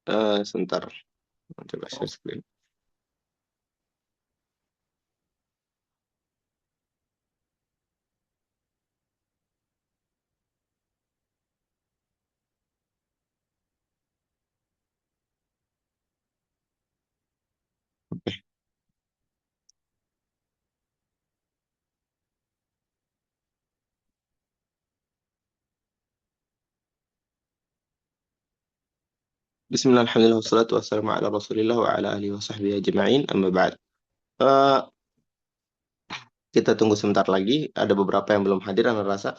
Sebentar, coba share screen. Bismillah, alhamdulillah, wassalatu wassalamu ala rasulillah wa ala alihi wa sahbihi ajma'in, amma ba'd. Eh, kita tunggu sebentar lagi, ada beberapa yang belum hadir, Ana rasa.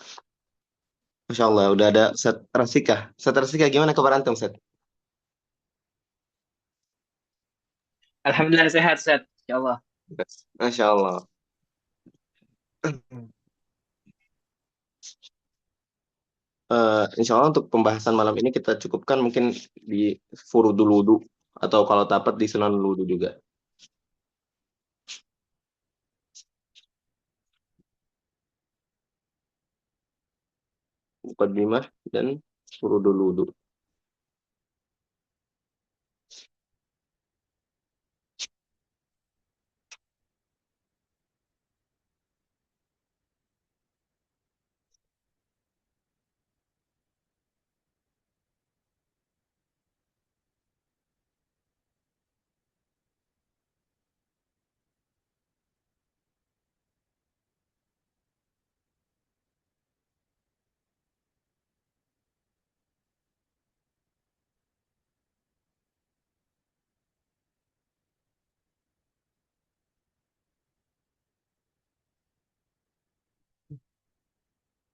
Masya Allah, udah ada Set Rasika. Set Rasika, gimana kabar antum, Set? Alhamdulillah sehat, sehat. Ya Allah. Masya Allah. Insya Allah untuk pembahasan malam ini kita cukupkan mungkin di furudul wudu atau kalau dapat di sunan wudu juga. Muqaddimah dan furudul wudu.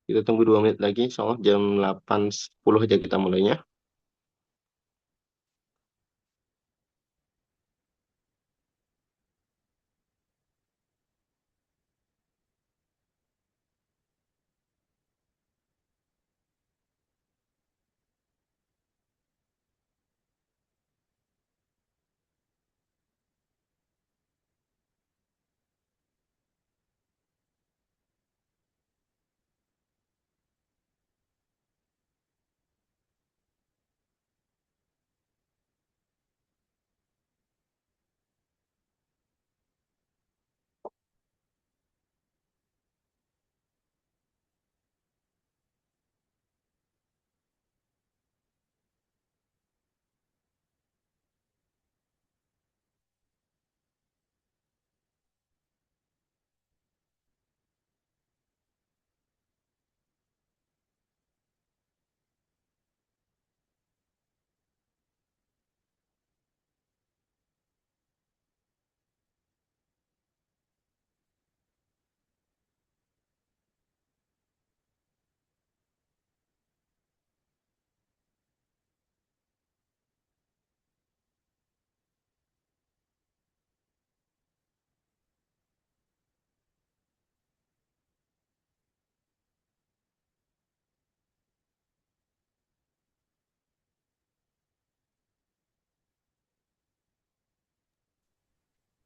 Kita tunggu 2 menit lagi, insya Allah jam 8.10 aja kita mulainya.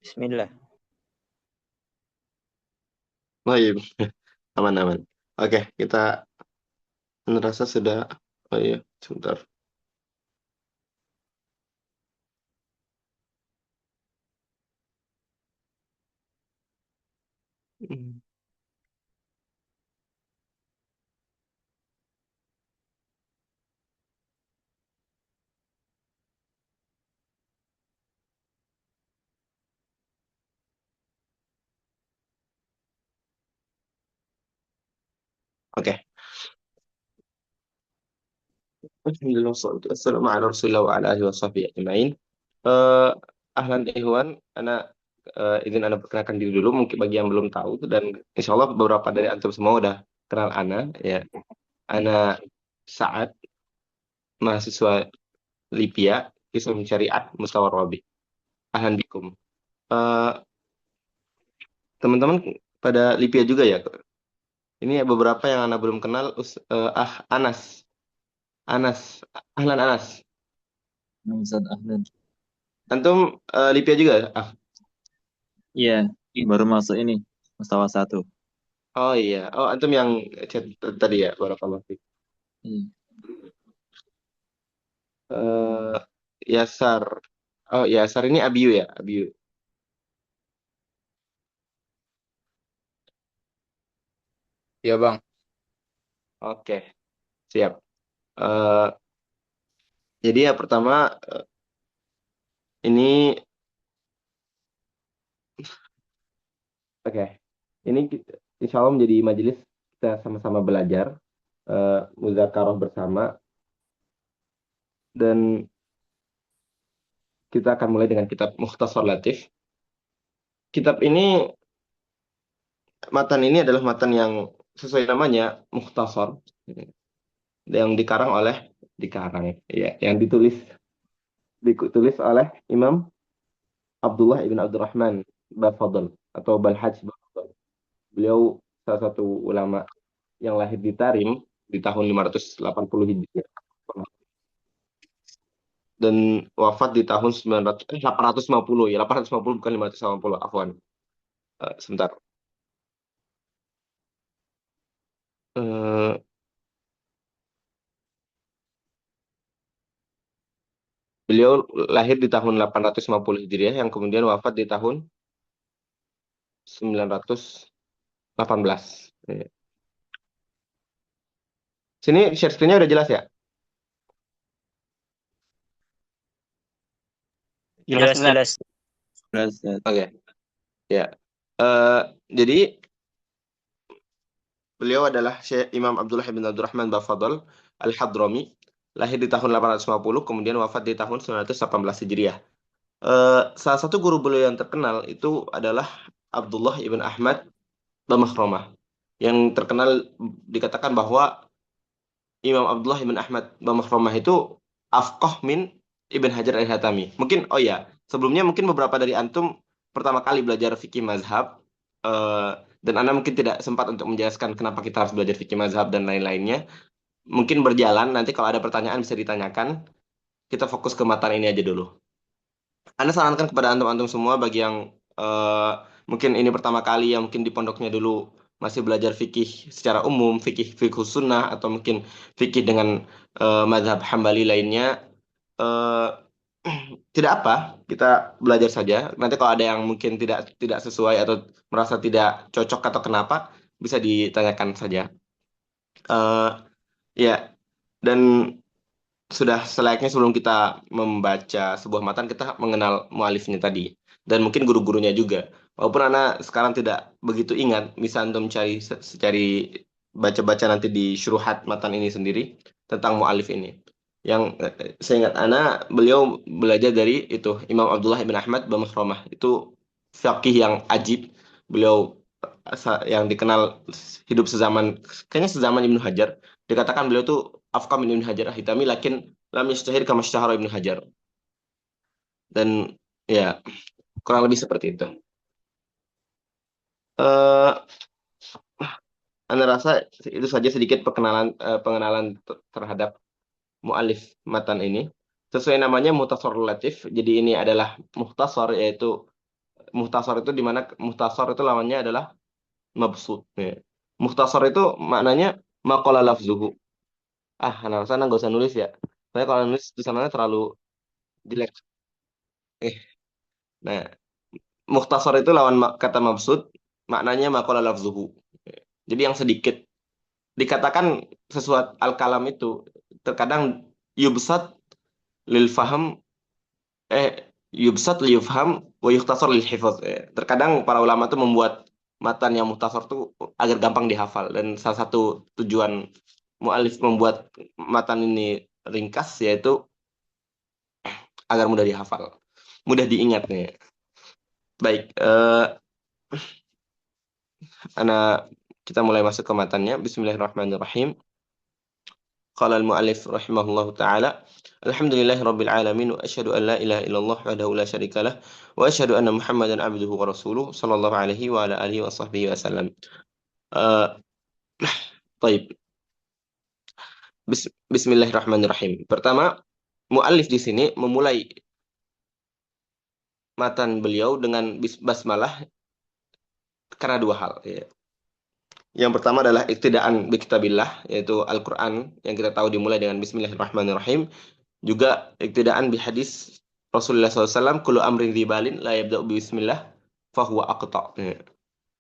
Bismillah. Baik, aman-aman. Oke, kita merasa sudah. Oh iya, sebentar. Hmm, Oke. Alhamdulillah, wassalatu wassalamu ala rasulillah wa ala alihi wa sahbihi ajma'in. Eh, Ahlan Ikhwan, izin Anda perkenalkan diri dulu mungkin bagi yang belum tahu dan insya Allah beberapa dari antum semua udah kenal Ana ya. Ana Saad, mahasiswa Lipia, Islam Syariat Mustawar Wabi. Ahlan bikum. Eh, Teman-teman pada Lipia juga ya. Ini ya beberapa yang Ana belum kenal. Anas, Anas, Ahlan Anas. Ustaz Ahlan. Antum Lipia juga? Ah, Iya, baru masuk ini, Mustawa 1. oh iya. Oh antum yang chat tadi ya, barakallahu fiik. Iya. Eh, Yasar. Oh, Yasar ini Abiyu ya, Abiyu. Iya Bang. Oke, siap. Eh, jadi ya pertama ini oke. Ini insya Allah menjadi majelis kita sama-sama belajar, muzakarah bersama, dan kita akan mulai dengan kitab Mukhtasar Latif. Kitab ini, matan ini adalah matan yang sesuai namanya Mukhtasar, yang yang ditulis oleh Imam Abdullah ibn Abdurrahman Bafadl atau Balhaj Bafadl. Beliau salah satu ulama yang lahir di Tarim di tahun 580 Hijriah dan wafat di tahun 850 ya, 850 bukan 580, afwan. Sebentar. Eh, Beliau lahir di tahun 850 Hijriah yang kemudian wafat di tahun 918. Ya. Sini share screen-nya udah jelas ya? Jelas, jelas. Jelas. Oke. Ya. Eh, jadi beliau adalah Syekh Imam Abdullah bin Abdurrahman Bafadl Al-Hadrami, lahir di tahun 850, kemudian wafat di tahun 918 Hijriah. Salah satu guru beliau yang terkenal itu adalah Abdullah ibn Ahmad Bamahromah, yang terkenal dikatakan bahwa Imam Abdullah ibn Ahmad Bamahromah itu afqah min Ibn Hajar al-Haytami. Mungkin, oh ya, sebelumnya mungkin beberapa dari antum pertama kali belajar fikih mazhab, eh, dan Anda mungkin tidak sempat untuk menjelaskan kenapa kita harus belajar fikih mazhab dan lain-lainnya. Mungkin berjalan, nanti kalau ada pertanyaan bisa ditanyakan. Kita fokus ke matan ini aja dulu. Anda sarankan kepada antum-antum semua bagi yang eh, mungkin ini pertama kali, yang mungkin di pondoknya dulu masih belajar fikih secara umum, fikih fikih sunnah, atau mungkin fikih dengan mazhab Hambali lainnya, eh, tidak apa, kita belajar saja. Nanti kalau ada yang mungkin tidak tidak sesuai atau merasa tidak cocok atau kenapa, bisa ditanyakan saja. Eh, ya, dan sudah selayaknya sebelum kita membaca sebuah matan, kita mengenal mualifnya tadi dan mungkin guru-gurunya juga. Walaupun anak sekarang tidak begitu ingat, bisa antum cari baca-baca nanti di syuruhat matan ini sendiri tentang mualif ini. Yang seingat anak, beliau belajar dari itu Imam Abdullah ibn Ahmad Bamahromah. Itu fakih yang ajib. Beliau yang dikenal hidup sezaman, kayaknya sezaman Ibnu Hajar. Dikatakan beliau tuh afqah min Ibnu Hajar Al-Haytami, lakin lam yashtahir kama ishtahara Ibnu Hajar. Dan ya, kurang lebih seperti itu. Eh, Anda rasa itu saja sedikit pengenalan terhadap mu'alif matan ini. Sesuai namanya muhtasar relatif. Jadi ini adalah muhtasar, yaitu muhtasar itu di mana muhtasar itu lawannya adalah mabsut. Ya. Muhtasar itu maknanya maqala lafzuhu. Anak rasa nggak usah nulis ya. Saya kalau nulis tulisannya terlalu jelek. Eh, nah, mukhtasar itu lawan kata mabsut, maknanya maqala lafzuhu. Jadi yang sedikit. Dikatakan sesuatu al-kalam itu terkadang yubsat lil faham, eh yubsat lil yufham wa yukhtasar lil hifaz. Terkadang para ulama itu membuat matan yang mukhtasar itu agar gampang dihafal, dan salah satu tujuan mu'alif membuat matan ini ringkas yaitu agar mudah dihafal, mudah diingat nih. Baik, kita mulai masuk ke matannya. Bismillahirrahmanirrahim. Qala al-mu'allif rahimahullahu ta'ala. Alhamdulillahi rabbil alamin, wa asyhadu an la ilaha illallah wahdahu la syarika lah, wa asyhadu anna Muhammadan abduhu wa rasuluh sallallahu alaihi wa ala alihi wa sahbihi wa sallam. Baik. Bismillahirrahmanirrahim. Pertama, mu'allif di sini memulai matan beliau dengan basmalah karena dua hal, ya. Yang pertama adalah iktidaan bi kitabillah, yaitu Al-Quran, yang kita tahu dimulai dengan Bismillahirrahmanirrahim. Juga iktidaan bi hadis Rasulullah SAW, kullu amrin dzibalin la yabda'u bismillah fahuwa aqta.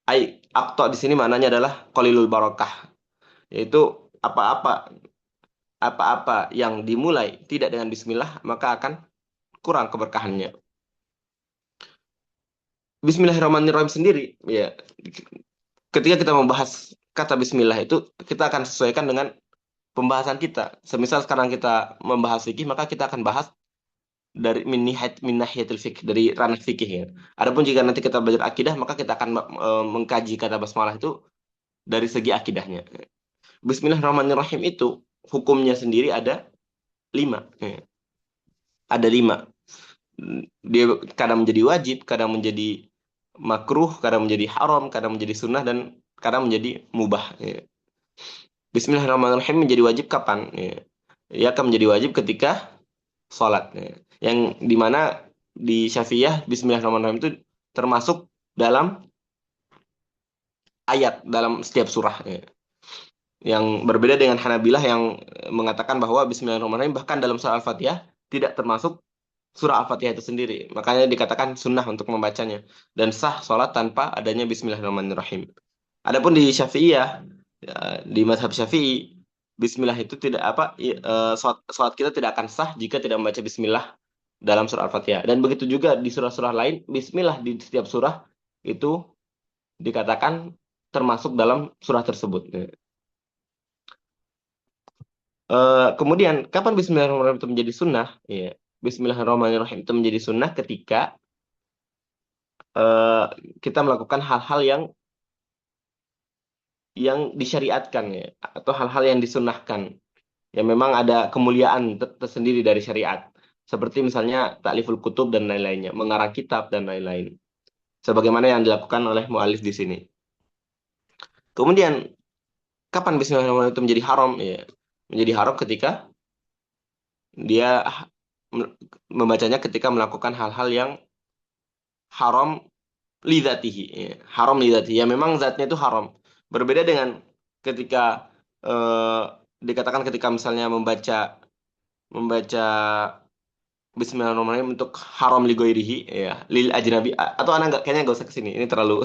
Ai aqta di sini maknanya adalah qalilul barakah, yaitu apa-apa yang dimulai tidak dengan bismillah maka akan kurang keberkahannya. Bismillahirrahmanirrahim sendiri, ya, ketika kita membahas kata bismillah itu kita akan sesuaikan dengan pembahasan kita. Semisal sekarang kita membahas fikih, maka kita akan bahas dari min nahiyatil fikih, dari ranah fikih ya. Adapun jika nanti kita belajar akidah, maka kita akan mengkaji kata basmalah itu dari segi akidahnya. Bismillahirrahmanirrahim itu hukumnya sendiri ada 5. Ya. Ada 5. Dia kadang menjadi wajib, kadang menjadi makruh, kadang menjadi haram, kadang menjadi sunnah, dan kadang menjadi mubah. Ya. Bismillahirrahmanirrahim menjadi wajib kapan? Ya. Ia akan menjadi wajib ketika sholat. Ya. Yang dimana di Syafi'iyah Bismillahirrahmanirrahim itu termasuk dalam ayat dalam setiap surah. Ya. Yang berbeda dengan Hanabilah yang mengatakan bahwa Bismillahirrahmanirrahim bahkan dalam surah Al-Fatihah tidak termasuk surah Al-Fatihah itu sendiri. Makanya dikatakan sunnah untuk membacanya. Dan sah sholat tanpa adanya Bismillahirrahmanirrahim. Adapun di Syafi'iyah, ya, di mazhab Syafi'i, Bismillah itu tidak sholat kita tidak akan sah jika tidak membaca Bismillah dalam surah Al-Fatihah. Dan begitu juga di surah-surah lain, Bismillah di setiap surah itu dikatakan termasuk dalam surah tersebut. Kemudian, kapan Bismillahirrahmanirrahim itu menjadi sunnah? Ya. Bismillahirrahmanirrahim itu menjadi sunnah ketika kita melakukan hal-hal yang disyariatkan ya, atau hal-hal yang disunnahkan. Ya memang ada kemuliaan tersendiri dari syariat. Seperti misalnya takliful kutub dan lain-lainnya, mengarang kitab dan lain-lain. Sebagaimana yang dilakukan oleh mu'alif di sini. Kemudian, kapan Bismillahirrahmanirrahim itu menjadi haram? Ya, menjadi haram ketika dia membacanya ketika melakukan hal-hal yang haram lidzatihi. Ya. Haram lidzatihi. Ya memang zatnya itu haram. Berbeda dengan ketika dikatakan ketika misalnya membaca Bismillahirrahmanirrahim untuk haram li ghairihi, ya, lil ajnabi, atau anak nggak, kayaknya nggak usah kesini, ini terlalu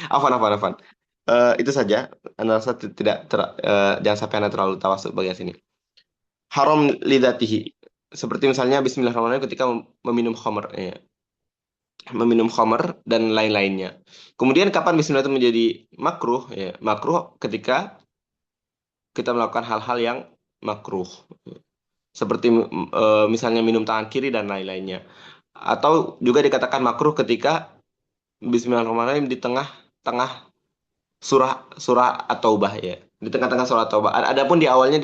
afan. Itu saja, anda rasa jangan sampai anda terlalu tawasuk bagian sini. Haram lidzatihi, seperti misalnya Bismillahirrahmanirrahim ketika meminum khamr, ya. Meminum khamr dan lain-lainnya. Kemudian kapan Bismillah itu menjadi makruh? Ya, makruh ketika kita melakukan hal-hal yang makruh, seperti misalnya minum tangan kiri dan lain-lainnya. Atau juga dikatakan makruh ketika Bismillahirrahmanirrahim di tengah-tengah surah At-Taubah ya. Di tengah-tengah surah At-Taubah. Adapun di awalnya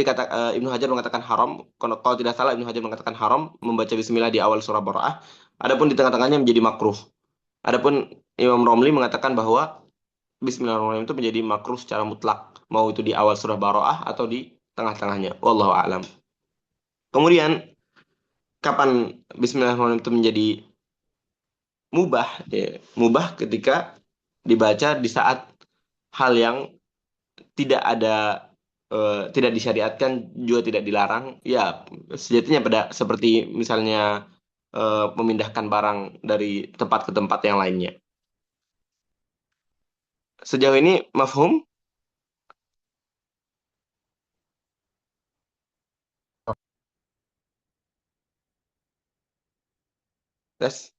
Ibnu Hajar mengatakan haram. Kalau tidak salah Ibnu Hajar mengatakan haram membaca bismillah di awal surah Bara'ah. Adapun di tengah-tengahnya menjadi makruh. Adapun Imam Romli mengatakan bahwa Bismillahirrahmanirrahim itu menjadi makruh secara mutlak, mau itu di awal surah Bara'ah atau di tengah-tengahnya. Wallahu a'lam. Kemudian kapan Bismillahirrahmanirrahim itu menjadi mubah? Ya, mubah ketika dibaca di saat hal yang tidak disyariatkan juga tidak dilarang. Ya, sejatinya seperti misalnya memindahkan barang dari tempat ke tempat yang lainnya. Sejauh ini mafhum? Tes.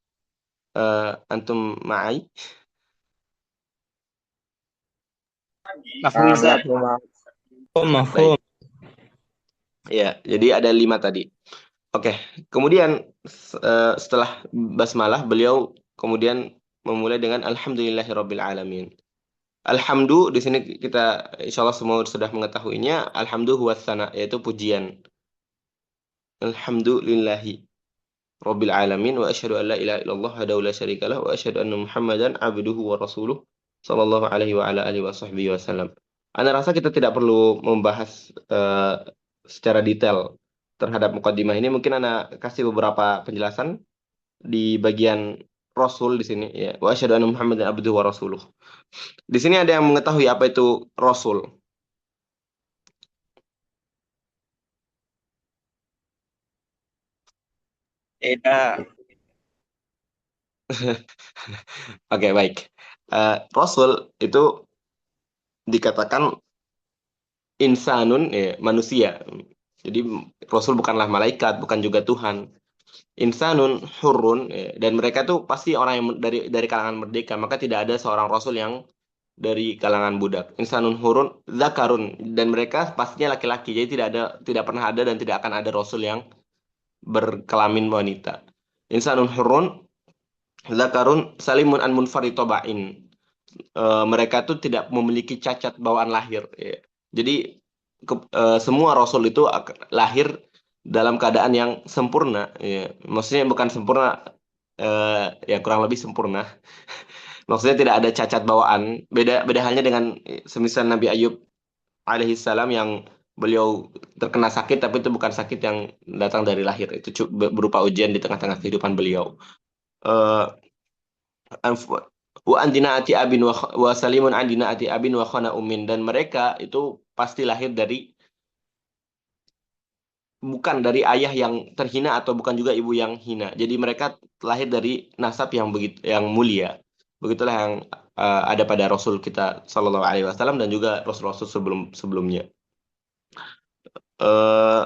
Antum ma'ai? Mafhum Ustaz. Mafhum. Ya, jadi ada 5 tadi. Oke, kemudian setelah basmalah beliau kemudian memulai dengan Alhamdulillahirabbil alamin. Alhamdu di sini kita insyaallah semua sudah mengetahuinya. Alhamdu huwa tsana, yaitu pujian. Alhamdulillahi rabbil alamin wa asyhadu an la ilaha illallah wahdahu la syarikalah wa asyhadu anna Muhammadan abduhu wa rasuluh sallallahu alaihi wa ala alihi wasallam. Anda rasa kita tidak perlu membahas secara detail terhadap mukaddimah ini. Mungkin Anda kasih beberapa penjelasan di bagian Rasul di sini ya. Wa asyhadu anna Muhammadan abduhu wa rasuluh. Di sini ada yang mengetahui apa itu Rasul? Tidak. Oke, baik. Rasul itu dikatakan insanun, ya, manusia. Jadi Rasul bukanlah malaikat, bukan juga Tuhan. Insanun hurun, ya, dan mereka tuh pasti orang yang dari kalangan merdeka, maka tidak ada seorang Rasul yang dari kalangan budak. Insanun hurun zakarun, dan mereka pastinya laki-laki. Jadi tidak pernah ada dan tidak akan ada Rasul yang berkelamin wanita. Insanun hurun zakarun salimun an munfaritobain. Mereka tuh tidak memiliki cacat bawaan lahir, ya. Jadi semua rasul itu lahir dalam keadaan yang sempurna, ya. Maksudnya bukan sempurna, ya kurang lebih sempurna. Maksudnya tidak ada cacat bawaan. Beda halnya dengan semisal Nabi Ayub alaihissalam yang beliau terkena sakit, tapi itu bukan sakit yang datang dari lahir. Itu berupa ujian di tengah-tengah kehidupan beliau. Eh, wa andina ati abin wa salimun andina ati abin wa khana umin, dan mereka itu pasti lahir dari bukan dari ayah yang terhina atau bukan juga ibu yang hina. Jadi mereka lahir dari nasab yang begitu yang mulia. Begitulah yang ada pada Rasul kita Shallallahu Alaihi Wasallam dan juga Rasul-Rasul sebelumnya. Eh,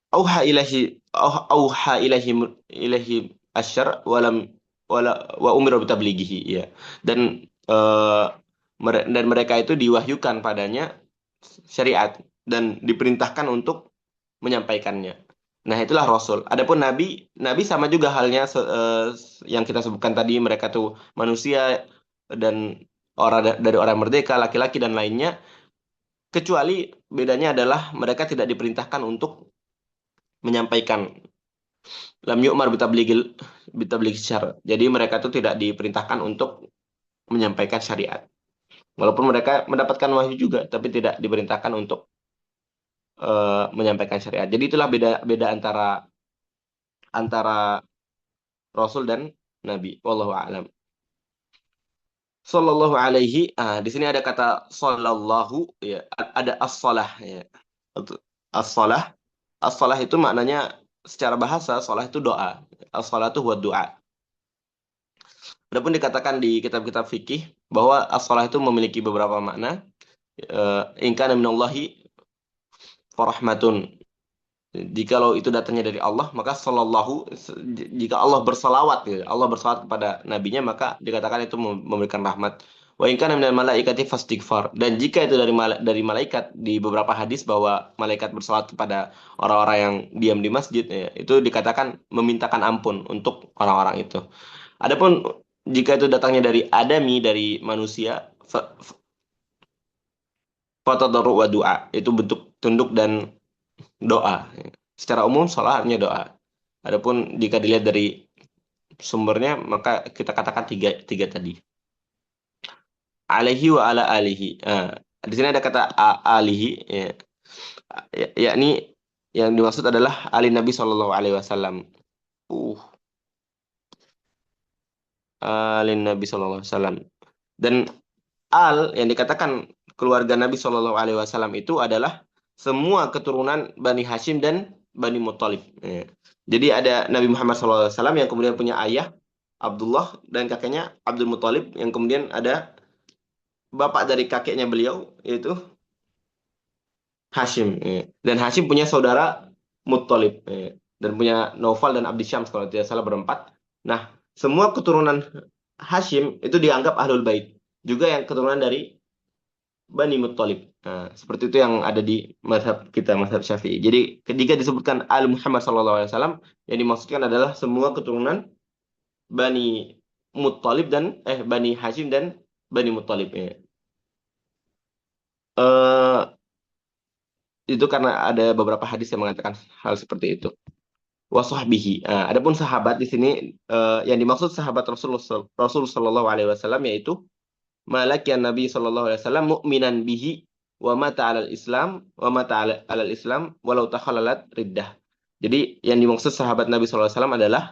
auha ilahi auha ilahi asyar walam wa umira bitablighihi, ya. Dan eh, dan mereka itu diwahyukan padanya syariat dan diperintahkan untuk menyampaikannya. Nah, itulah Rasul. Adapun Nabi sama juga halnya yang kita sebutkan tadi, mereka tuh manusia dan dari orang merdeka, laki-laki dan lainnya, kecuali bedanya adalah mereka tidak diperintahkan untuk menyampaikan. Lam yu'mar bitabligh syar. Jadi mereka tuh tidak diperintahkan untuk menyampaikan syariat. Walaupun mereka mendapatkan wahyu juga, tapi tidak diperintahkan untuk menyampaikan syariat. Jadi itulah beda antara Rasul dan Nabi. Wallahu a'lam. Sallallahu alaihi. Di sini ada kata sallallahu, ya. Ada as-salah, ya. As-salah. As-salah itu maknanya secara bahasa, salah itu doa. As-salah itu buat doa. Adapun dikatakan di kitab-kitab fikih bahwa as-salah itu memiliki beberapa makna. In kana minallahi farahmatun. Jikalau itu datangnya dari Allah, maka sallallahu, jika Allah bersalawat, ya, Allah bersalawat kepada nabinya, maka dikatakan itu memberikan rahmat. Wa in kana minal malaikati fastighfar. Dan jika itu dari malaikat, di beberapa hadis bahwa malaikat bersalawat kepada orang-orang yang diam di masjid, ya, itu dikatakan memintakan ampun untuk orang-orang itu. Adapun jika itu datangnya dari adami, dari manusia, fatadarru wa doa, itu bentuk tunduk dan doa. Secara umum sholat artinya doa. Adapun jika dilihat dari sumbernya, maka kita katakan tiga tadi. Alaihi wa ala alihi. Di sini ada kata alihi, ya. Yakni yang dimaksud adalah ali Nabi Shallallahu Alaihi Wasallam. Ali Nabi Shallallahu Alaihi Wasallam. Dan al yang dikatakan keluarga Nabi Shallallahu Alaihi Wasallam itu adalah semua keturunan Bani Hashim dan Bani Muttalib. Ya. Jadi ada Nabi Muhammad SAW yang kemudian punya ayah Abdullah dan kakeknya Abdul Muttalib, yang kemudian ada bapak dari kakeknya beliau yaitu Hashim. Ya. Dan Hashim punya saudara Muttalib, ya. Dan punya Naufal dan Abdi Syams kalau tidak salah berempat. Nah, semua keturunan Hashim itu dianggap Ahlul Bait. Juga yang keturunan dari Bani Muttalib. Nah, seperti itu yang ada di mazhab kita, mazhab Syafi'i. Jadi ketika disebutkan Al Muhammad SAW, yang dimaksudkan adalah semua keturunan Bani Muttalib dan Bani Hashim dan Bani Muttalib. Ya. Itu karena ada beberapa hadis yang mengatakan hal seperti itu. Wasahbihi. Adapun sahabat di sini, yang dimaksud sahabat Rasul Sallallahu Alaihi Wasallam yaitu malakian Nabi Sallallahu Alaihi Wasallam mu'minan bihi wa mata alal Islam wa mata alal Islam walau takhallalat riddah. Jadi yang dimaksud sahabat Nabi Sallallahu Alaihi Wasallam adalah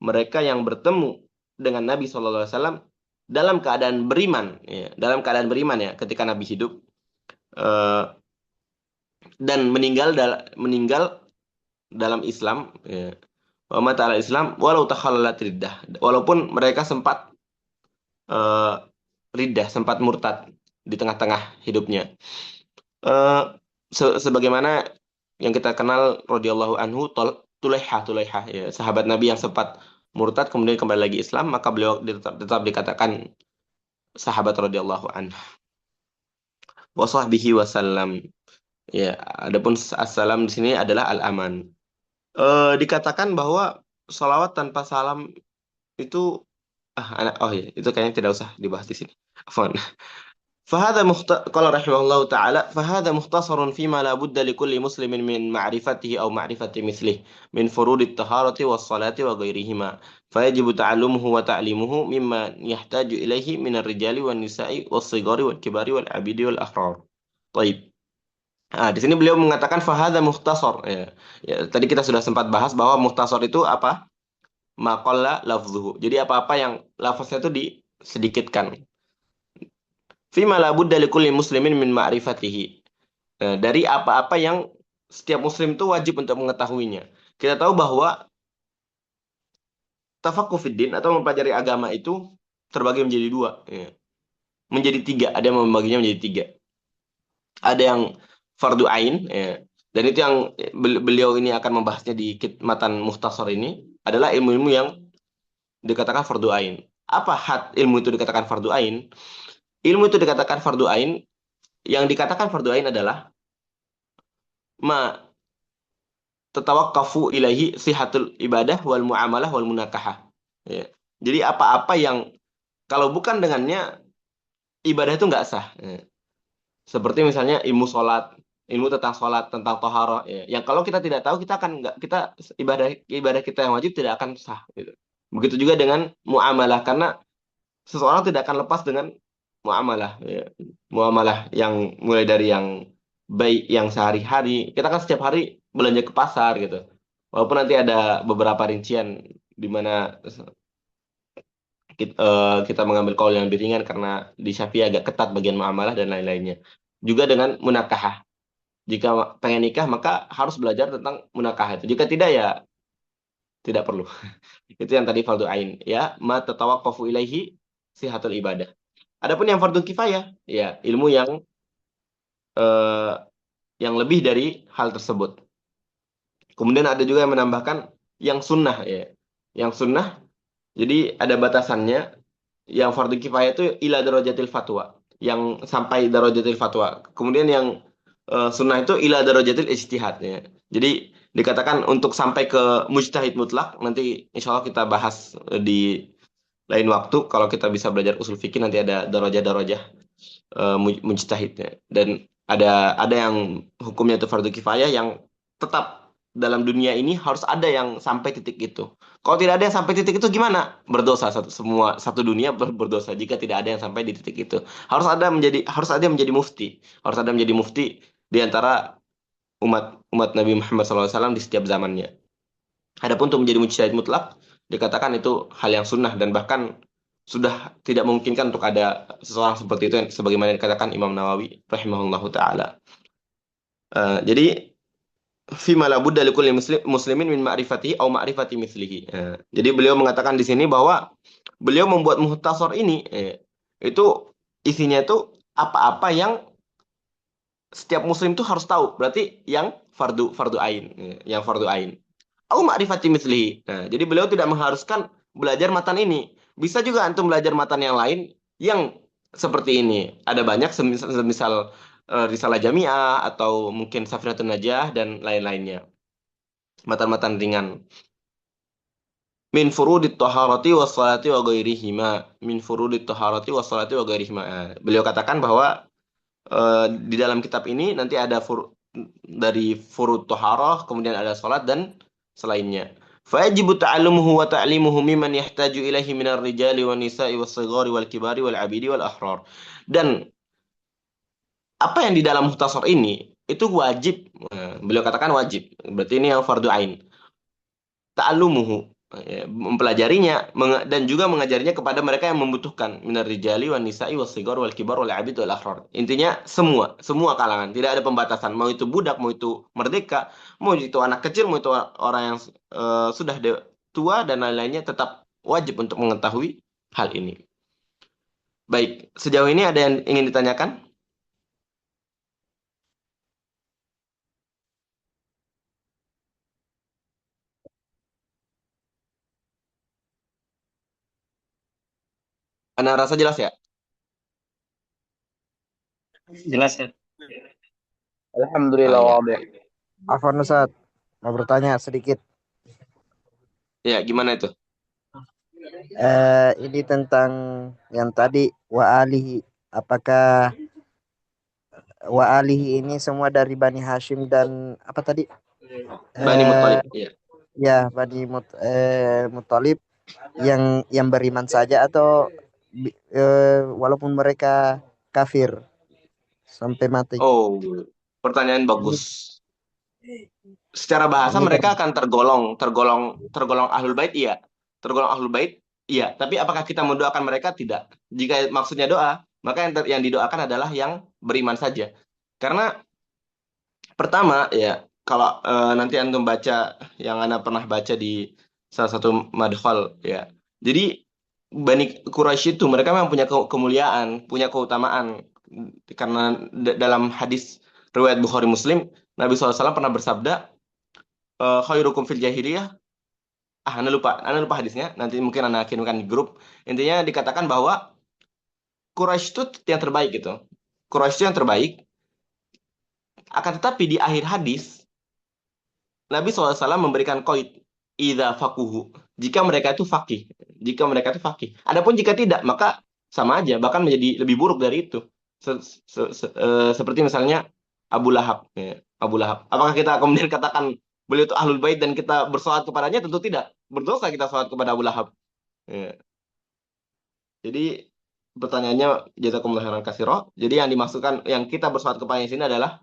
mereka yang bertemu dengan Nabi Sallallahu Alaihi Wasallam dalam keadaan beriman, ya, dalam keadaan beriman, ya, ketika Nabi hidup, dan meninggal dalam Islam, ya. Wa mata ala Islam walau takhallalat riddah. Walaupun mereka sempat eh, riddah, sempat murtad di tengah-tengah hidupnya. Eh, sebagaimana yang kita kenal radhiyallahu anhu Tulaiha ya, sahabat Nabi yang sempat murtad kemudian kembali lagi Islam, maka beliau tetap dikatakan sahabat radhiyallahu anhu. Wa sahbihi wasallam. Ya, adapun assalam di sini adalah al-aman. Dikatakan bahwa salawat tanpa salam itu oh ya, itu kayaknya tidak usah dibahas di sini. Afwan. قال رحمه الله تعالى فهذا مختصر فيما لا بد لكل مسلم من معرفته أو معرفة مثله من فروض الطهارة والصلاة وغيرهما فيجب تعلمه وتعليمه مما يحتاج إليه من الرجال والنساء والصغار والكبار والعبيد والأحرار. طيب. Di sini beliau mengatakan fahadha mukhtasar. Ya, tadi kita sudah sempat bahas bahwa mukhtasar itu apa? Maqalla lafzuhu. Jadi apa-apa yang lafaznya itu disedikitkan. Fima la budda likulli muslimin min ma'rifatihi. Dari apa-apa yang setiap muslim itu wajib untuk mengetahuinya. Kita tahu bahwa tafaqquh fid din atau mempelajari agama itu terbagi menjadi dua. Ya. Menjadi tiga. Ada yang membaginya menjadi tiga. Ada yang fardu ain. Ya. Dan itu yang beliau ini akan membahasnya di matan mukhtasar ini. Adalah ilmu-ilmu yang dikatakan fardu ain. Apa ilmu itu dikatakan fardu ain? Ilmu itu dikatakan fardu ain. Yang dikatakan fardu ain adalah ma tatawaqqafu ilaihi sihatul ibadah wal muamalah wal munakahah. Ya. Jadi apa-apa yang kalau bukan dengannya ibadah itu nggak sah. Ya. Seperti misalnya ilmu sholat, ilmu tentang sholat, tentang toharoh. Ya. Yang kalau kita tidak tahu kita akan nggak ibadah kita yang wajib tidak akan sah. Gitu. Begitu juga dengan muamalah karena seseorang tidak akan lepas dengan muamalah. Ya. Muamalah yang mulai dari yang baik yang sehari-hari. Kita kan setiap hari belanja ke pasar gitu. Walaupun nanti ada beberapa rincian di mana kita mengambil kaul yang lebih ringan karena di Syafi'i agak ketat bagian muamalah dan lain-lainnya. Juga dengan munakahah. Jika pengen nikah maka harus belajar tentang munakahah itu. Jika tidak ya tidak perlu. Itu yang tadi fardu ain ya, ma tatawaqqafu ilaihi sihatul ibadah. Adapun yang fardu kifayah ya ilmu yang lebih dari hal tersebut. Kemudian ada juga yang menambahkan yang sunnah ya. Yang sunnah jadi ada batasannya. Yang fardu kifayah itu ila darajatil fatwa, yang sampai darajatil fatwa. Kemudian yang sunnah itu ila darajatil ijtihad ya. Jadi dikatakan untuk sampai ke mujtahid mutlak nanti insya Allah kita bahas di lain waktu kalau kita bisa belajar usul fikih nanti ada darajah-darajah mujtahidnya. Dan ada yang hukumnya itu fardu kifayah yang tetap dalam dunia ini harus ada yang sampai titik itu. Kalau tidak ada yang sampai titik itu gimana? Berdosa satu dunia berdosa jika tidak ada yang sampai di titik itu. Harus ada yang menjadi mufti. Harus ada yang menjadi mufti di antara umat Nabi Muhammad SAW di setiap zamannya. Adapun untuk menjadi mujtahid mutlak dikatakan itu hal yang sunnah dan bahkan sudah tidak memungkinkan untuk ada seseorang seperti itu sebagaimana dikatakan Imam Nawawi rahimahullahu taala. Jadi fima la budda likulli muslimin min ma'rifatihi au ma'rifati mithlihi. Jadi beliau mengatakan di sini bahwa beliau membuat muhtasar ini itu isinya itu apa-apa yang setiap muslim itu harus tahu. Berarti yang fardu ain, yang fardu ain. Au ma'rifati mithlihi. Jadi beliau tidak mengharuskan belajar matan ini. Bisa juga antum belajar matan yang lain yang seperti ini. Ada banyak semisal Risalah Jami'ah atau mungkin Safinatun Najah dan lain-lainnya. Matan-matan ringan. Min furudit taharati wassalati wa ghairihima. Min furudit taharati wassalati wa ghairihima. Beliau katakan bahwa di dalam kitab ini nanti ada dari furud taharah, kemudian ada salat dan selainnya. Fajibu ta'allumuhu wa ta'limuhu mimman yahtaju ilaihi minar rijali wan nisa'i was-shighari wal kibari wal 'abidi wal ahrar. Dan apa yang di dalam muhtasar ini itu wajib. Beliau katakan wajib. Berarti ini yang fardu ain. Ta'allumuhu. mempelajarinya dan juga mengajarinya kepada mereka yang membutuhkan minar rijali wan nisa'i was sigar wal kibar wal abid wal ahrar. Intinya semua kalangan, tidak ada pembatasan, mau itu budak, mau itu merdeka, mau itu anak kecil, mau itu orang yang sudah tua dan lain-lainnya, tetap wajib untuk mengetahui hal ini. Baik, sejauh ini ada yang ingin ditanyakan? Anda rasa jelas ya? Jelas ya. Alhamdulillah Oh, ya. wadih. Afwan Ustaz, mau bertanya sedikit. Ya, gimana itu? Ini tentang yang tadi wa alihi. Apakah wa alihi ini semua dari Bani Hashim dan apa tadi? Bani Muthalib, ya. Ya, Bani Muthalib yang beriman saja atau walaupun mereka kafir sampai mati. Oh, pertanyaan bagus. Secara bahasa Ini mereka akan tergolong ahlul bait, iya. Tergolong ahlul bait, iya. Tapi apakah kita mendoakan mereka? Tidak. Jika maksudnya doa, maka yang didoakan adalah yang beriman saja. Karena pertama ya, kalau nanti antum baca yang Anda pernah baca di salah satu madkhal ya. Jadi Bani Quraisy itu mereka memang punya kemuliaan, punya keutamaan, karena dalam hadis riwayat Bukhari Muslim, Nabi SAW pernah bersabda, khairukum fil jahiliyah. Anda lupa hadisnya. Nanti mungkin Anda kirimkan di grup. Intinya dikatakan bahwa Quraisy itu yang terbaik gitu. Quraisy itu yang terbaik. Akan tetapi di akhir hadis Nabi SAW memberikan qaid idza faquhu. Jika mereka itu faqih. Jika mereka itu faqih. Adapun jika tidak, maka sama aja, bahkan menjadi lebih buruk dari itu. Seperti misalnya Abu Lahab. Ya, Abu Lahab. Apakah kita kemudian katakan beliau itu ahlul bait dan kita bersolat kepadanya? Tentu tidak. Berdosa kita sholat kepada Abu Lahab. Ya. Jadi pertanyaannya jazakumullah khairan katsira. Jadi yang dimaksudkan yang kita bersolat kepadanya di sini adalah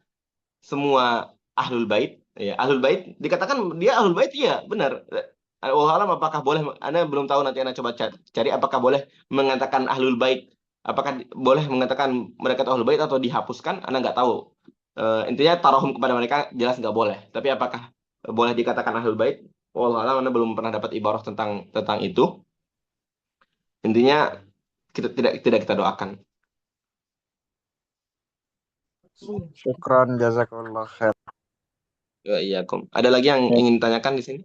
semua ahlul bait. Ya, ahlul bait dikatakan dia ahlul bait, iya benar. Allah alam, apakah boleh, Anda belum tahu, nanti Anda coba cari apakah boleh mengatakan ahlul bait, apakah boleh mengatakan mereka itu ahlul bait atau dihapuskan, Anda nggak tahu. Intinya tarahum kepada mereka jelas nggak boleh, tapi apakah boleh dikatakan ahlul bait, Allah alam, Anda belum pernah dapat ibarah tentang itu. Intinya kita tidak kita doakan. Syukran, jazakallah khair. Iya, ada lagi yang ingin ditanyakan di sini?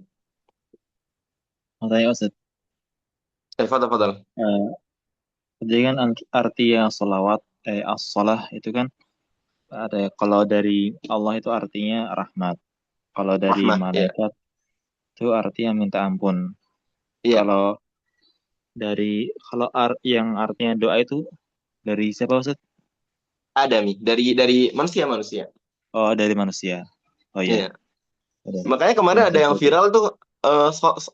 Mau tanya Ustaz. Fadal. Jadi kan arti yang sholawat, as-sholah itu kan ada, kalau dari Allah itu artinya rahmat. Kalau dari Rahmat, ya. malaikat itu artinya minta ampun. Iya. Kalau yang artinya doa itu dari siapa Ustaz? Adami, dari manusia. Oh, dari manusia. Oh iya. Iya. Makanya kemarin ada yang viral tuh,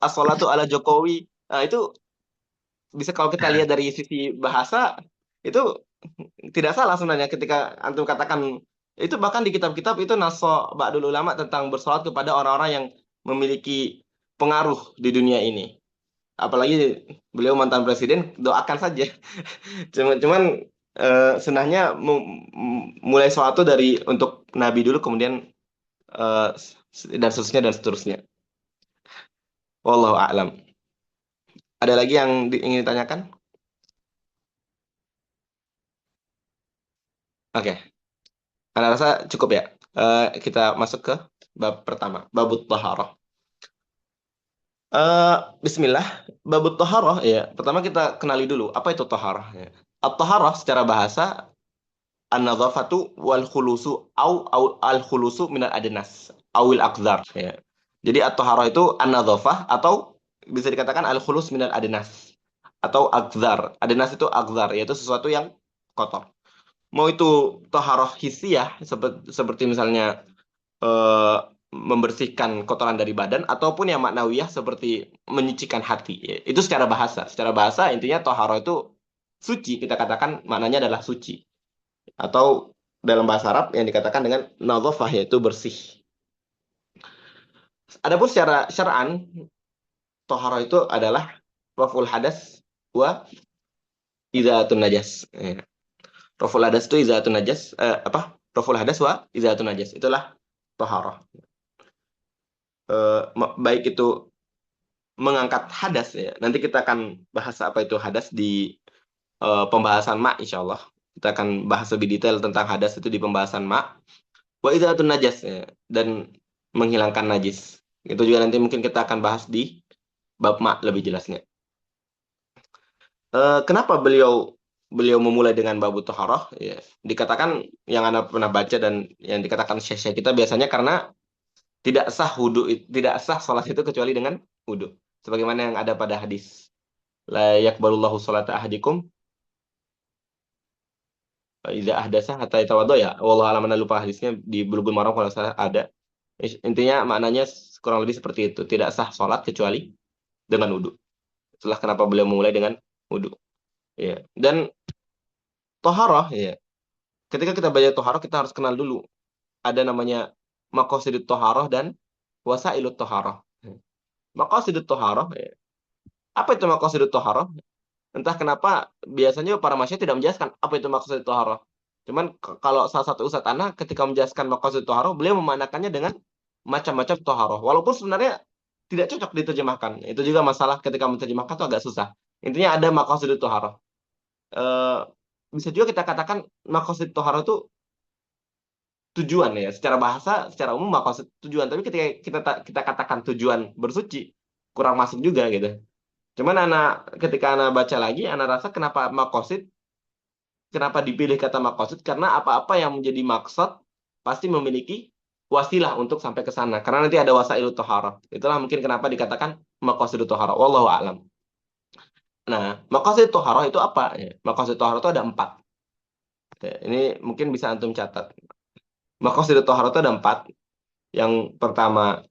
as-sholatu ala Jokowi. Nah, itu bisa kalau kita lihat dari sisi bahasa, itu tidak salah sebenarnya ketika antum katakan itu. Bahkan di kitab-kitab itu naso ba'dul ulama tentang bersolat kepada orang-orang yang memiliki pengaruh di dunia ini. Apalagi beliau mantan presiden, doakan saja. Cuman sunahnya mulai suatu dari untuk Nabi dulu, kemudian dan seterusnya. Wallahu a'lam. Ada lagi yang ingin ditanyakan? Oke. Anda rasa cukup ya? Kita masuk ke bab pertama, babut taharah. Bismillah, babut taharah ya. Pertama kita kenali dulu apa itu taharah ya. At-taharah secara bahasa an-nadhafatu wal khulusu au al-khulusu minal adnas awil aqdar ya. Jadi at-taharah itu an-nadhafah atau bisa dikatakan al-khulus minal adnas atau aqdar. Adnas itu aqdar, yaitu sesuatu yang kotor. Mau itu taharah hissiyah seperti misalnya membersihkan kotoran dari badan, ataupun yang maknawiyah seperti menyucikan hati ya. Itu secara bahasa intinya taharah itu suci, kita katakan maknanya adalah suci, atau dalam bahasa Arab yang dikatakan dengan nadhafah, yaitu bersih. Adapun secara syar'an toharoh itu adalah raful hadas wa izatun najas. Ya. Raful hadas itu izatun najas, Raful hadas wa izatun najas. Itulah toharoh. Baik itu mengangkat hadas ya. Nanti kita akan bahas apa itu hadas di pembahasan ma insya Allah. Kita akan bahas lebih detail tentang hadas itu di pembahasan ma. Wa izatun najas ya. Dan menghilangkan najis. Itu juga nanti mungkin kita akan bahas di bab ma lebih jelasnya. Kenapa beliau memulai dengan babu toharoh? Ya, dikatakan yang Anda pernah baca dan yang dikatakan syekh kita biasanya karena tidak sah salat itu kecuali dengan wudu. Sebagaimana yang ada pada hadis. La yaqbalullahu sholata ahadikum idza ahdasa hatta yatawaddo ya. Wallahu a'lam, lupa hadisnya di Bulughul Maram kalau salah ada. Intinya maknanya kurang lebih seperti itu. Tidak sah salat kecuali dengan wudu. Itulah kenapa beliau memulai dengan wudu. Ya. Dan toharoh ya. Ketika kita belajar toharoh kita harus kenal dulu. Ada namanya maqasidut toharoh dan wasailut toharoh. Maqasidut toharoh ya. Apa itu maqasidut toharoh? Entah kenapa biasanya para masyayikh tidak menjelaskan apa itu maqasidut toharoh. Cuman kalau salah satu ustadz anak ketika menjelaskan maqasidut toharoh, beliau memanakannya dengan macam-macam toharoh. Walaupun sebenarnya tidak cocok diterjemahkan. Itu juga masalah ketika menerjemahkan itu agak susah. Intinya ada maqasidut toharoh. Bisa juga kita katakan maqasid toharoh itu tujuan ya. Secara bahasa, secara umum maqasid tujuan. Tapi ketika kita katakan tujuan bersuci, kurang masuk juga gitu. Cuman ketika anak baca lagi, anak rasa kenapa maqasid, kenapa dipilih kata maqasid? Karena apa-apa yang menjadi maksud pasti memiliki wasilah untuk sampai ke sana. Karena nanti ada wasailut toharoh. Itulah mungkin kenapa dikatakan maqasidut toharoh. Wallahu a'lam. Nah, maqasid toharoh itu apa? Maqasid toharoh itu ada 4. Ini mungkin bisa antum catat. Maqasid toharoh itu ada 4. Yang pertama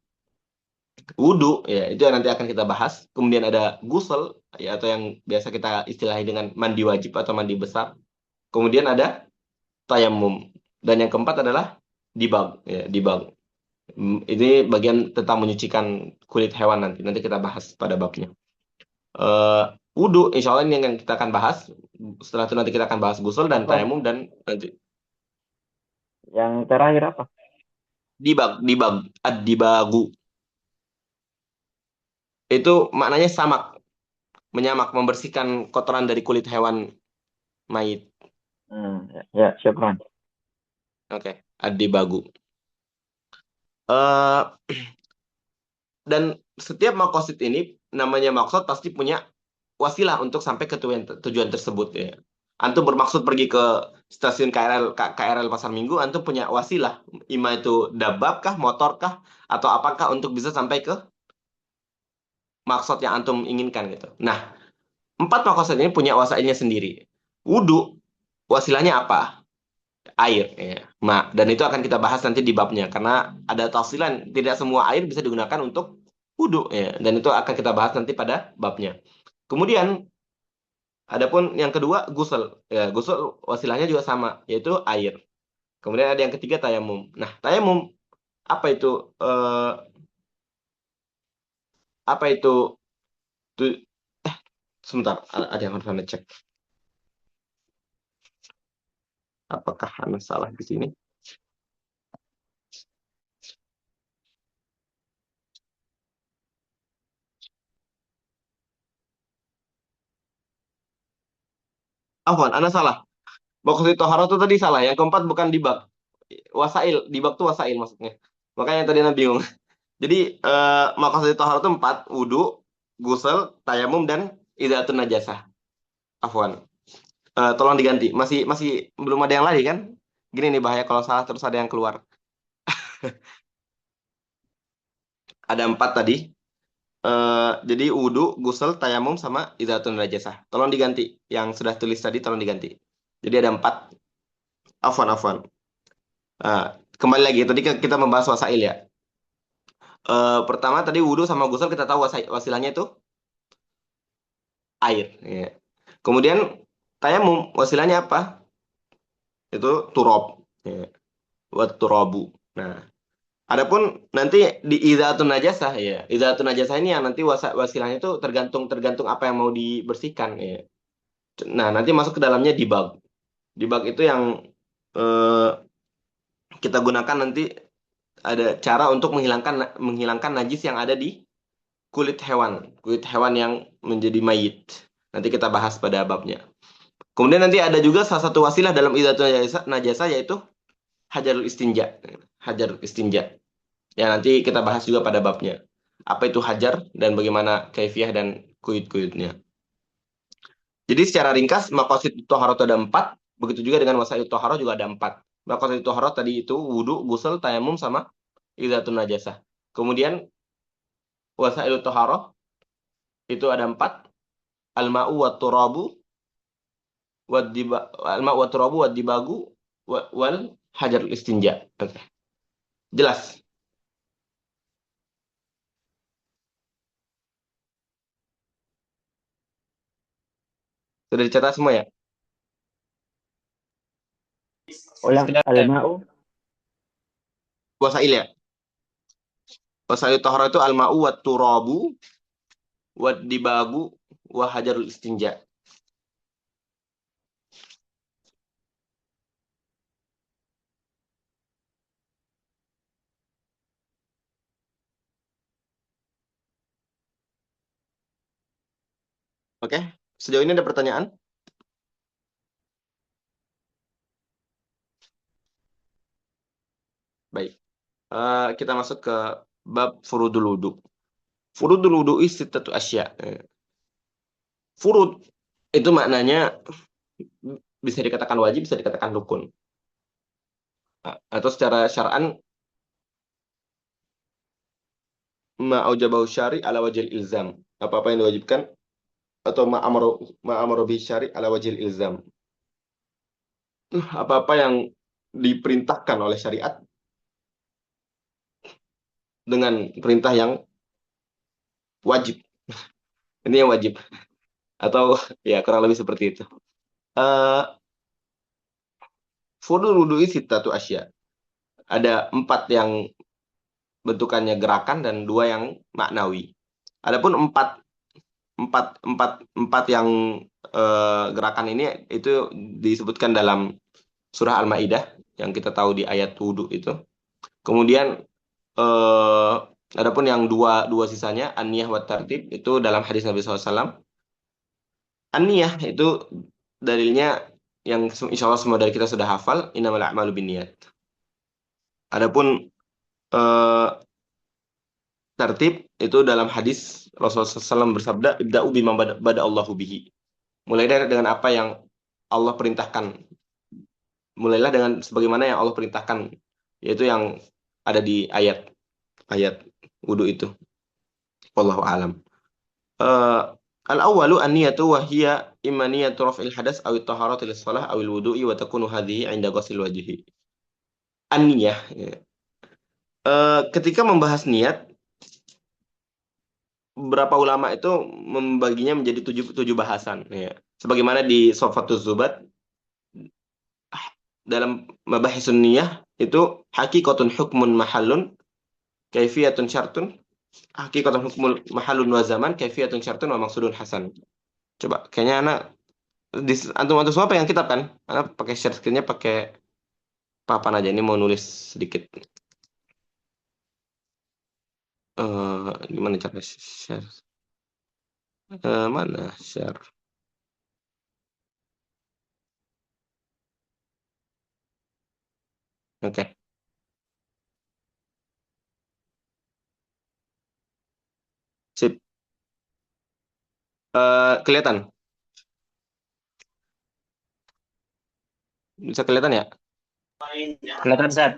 wudu, ya itu yang nanti akan kita bahas. Kemudian ada gusel, ya atau yang biasa kita istilahi dengan mandi wajib atau mandi besar. Kemudian ada tayamum. Dan yang keempat adalah dibag, ya dibag. Ini bagian tentang menyucikan kulit hewan nanti. Nanti kita bahas pada babnya. Wudu, insya Allah ini yang kita akan bahas. Setelah itu nanti kita akan bahas gusel dan tayamum dan nanti. Yang terakhir apa? Dibag, ad-dibagu. Itu maknanya samak, menyamak, membersihkan kotoran dari kulit hewan mayit. Ya, syukran. Oke, ad-dibagu. Dan setiap maqasid ini, namanya maksud pasti punya wasilah untuk sampai ke tujuan tersebut ya. Antum bermaksud pergi ke stasiun KRL Pasar Minggu, antum punya wasilah, ima itu dabab kah, motor kah, atau apakah untuk bisa sampai ke maksud yang antum inginkan gitu. Nah, 4 maqasid ini punya wasilahnya sendiri. Wudu, wasilahnya apa? Air, ya. Dan itu akan kita bahas nanti di babnya karena ada tafsilan, tidak semua air bisa digunakan untuk wudu ya. Dan itu akan kita bahas nanti pada babnya. Kemudian adapun yang kedua gusel, ya gusel wasilahnya juga sama, yaitu air. Kemudian ada yang ketiga tayamum. Nah, tayamum apa itu? Apa itu? Sebentar, ada yang harus Anda cek. Apakah Anda salah di sini? Afwan, Anda salah. Maqasid toharoh itu tadi salah. Yang keempat bukan dibag. Wasail, dibag itu wasail maksudnya. Makanya tadi Anda bingung. Jadi maqasid toharoh itu 4, wudu, gusel, tayamum, dan idzatun najasah. Afwan. Tolong diganti. Masih belum ada yang lari kan? Gini nih bahaya kalau salah terus ada yang keluar. Ada 4 tadi. Jadi wudu, gusel, tayamum, sama idzatun najasah. Tolong diganti. Yang sudah tulis tadi tolong diganti. Jadi ada 4. Afwan. Kembali lagi. Tadi kita membahas wasail ya. Pertama tadi wudu sama gusel kita tahu wasilahnya itu air. Ya. Kemudian tayamum wasilahnya apa? Itu turab. Ya. Wat turabu. Nah, Adapun nanti di idzatun najasah ya. Idzatun najasah ini yang nanti wasilahnya itu tergantung apa yang mau dibersihkan ya. Nah, nanti masuk ke dalamnya dibag. Dibag itu yang eh, kita gunakan nanti ada cara untuk menghilangkan najis yang ada di kulit hewan yang menjadi mayit. Nanti kita bahas pada babnya. Kemudian nanti ada juga salah satu wasilah dalam idzatun najasah yaitu hajarul istinja. Hajarul istinja. Ya, nanti kita bahas juga pada babnya. Apa itu hajar dan bagaimana kaifiah dan kuit-kuitnya. Jadi secara ringkas, maqasid toharoh itu ada 4. Begitu juga dengan wasail toharoh juga ada 4. Maqasid toharoh tadi itu wudhu, ghusl, tayamum, sama idzatun najasah. Kemudian wasail toharoh itu ada 4. Al-ma'u wa turabu, al-ma'u wa turabu wa dibagu, wal hajarul istinja. Oke. Jelas. Sudah dicatat semua ya? Oh, yang Sudah. al-ma'u. Wasail ya? Wasail toharoh itu al-ma'u wa turabu wa dibagu wa hajarul istinja. Oke, sejauh ini ada pertanyaan? Baik. Kita masuk ke bab furudul wudu. Furudul wudu sittatu asya. Furud itu maknanya bisa dikatakan wajib, bisa dikatakan rukun. Atau secara syar'an ma aujabahu syari ala wajil ilzam. Apa-apa yang diwajibkan atau ma amaro bi syari ala wajil ilzam. Apa-apa yang diperintahkan oleh syariat dengan perintah yang wajib. Ini yang wajib. Atau ya kurang lebih seperti itu. Eh Furudul wudu'i sittatu asya. Ada 4 yang bentukannya gerakan dan 2 yang maknawi. Adapun 4 empat empat empat yang gerakan ini itu disebutkan dalam surah Al-Maidah yang kita tahu di ayat wudhu itu. Kemudian adapun yang dua sisanya an-niyah wa tartib itu dalam hadis Nabi SAW. An-niyah itu dalilnya yang insya Allah semua dari kita sudah hafal, innamal a'malu binniyat. Adapun eh, tertib itu dalam hadis Rasulullah SAW bersabda, ibda'u bima bada Allahu bihi. Mulai dari dengan apa yang Allah perintahkan. Mulailah dengan sebagaimana yang Allah perintahkan, yaitu yang ada di ayat wudhu itu. Wallahu alam. Al-awwalu an-niyatu wa hiya imma niyatu raf'il hadas aw at-taharati lis-shalah aw al-wudu'i wa takunu hadhihi 'inda ghusl wajhi. An-niyah. Ya. Ketika membahas niat, beberapa ulama itu membaginya menjadi tujuh bahasan. Ya. Sebagaimana di Sofatul Zubat, dalam mabahisun niyah, itu hakikatun hukmun mahallun, kaifiyatun syartun, hakikatun hukmul mahallun wa zaman, kaifiyatun syartun wa maksudun hasan. Coba, kayaknya anak, antum-antum semua pegang kitab kan? Anak pakai share screen-nya pakai papan aja, ini mau nulis sedikit. Gimana cara share? Mana share? Oke. Sip. Kelihatan? Bisa kelihatan ya? Kelihatan, Ustaz.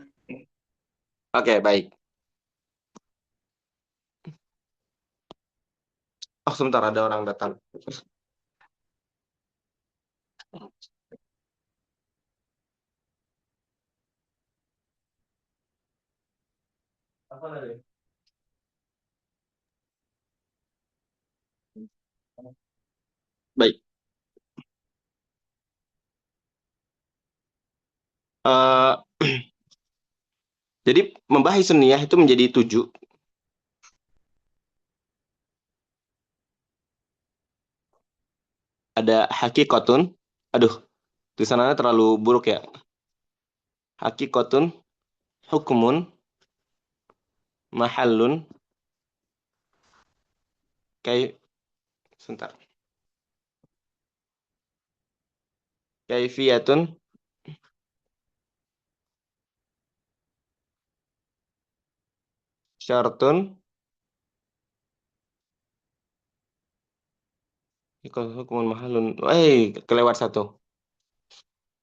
Oke, baik. Oh, sebentar, ada orang datang. Baik. Eh, Jadi membahas sunniyah itu menjadi 7. Ada hakikatun. Aduh, tulisannya terlalu buruk ya. Hakikatun, hukmun, mahallun, kayak sebentar. Kaifiyatun, syartun, hukmun mahallun. Kelewat satu.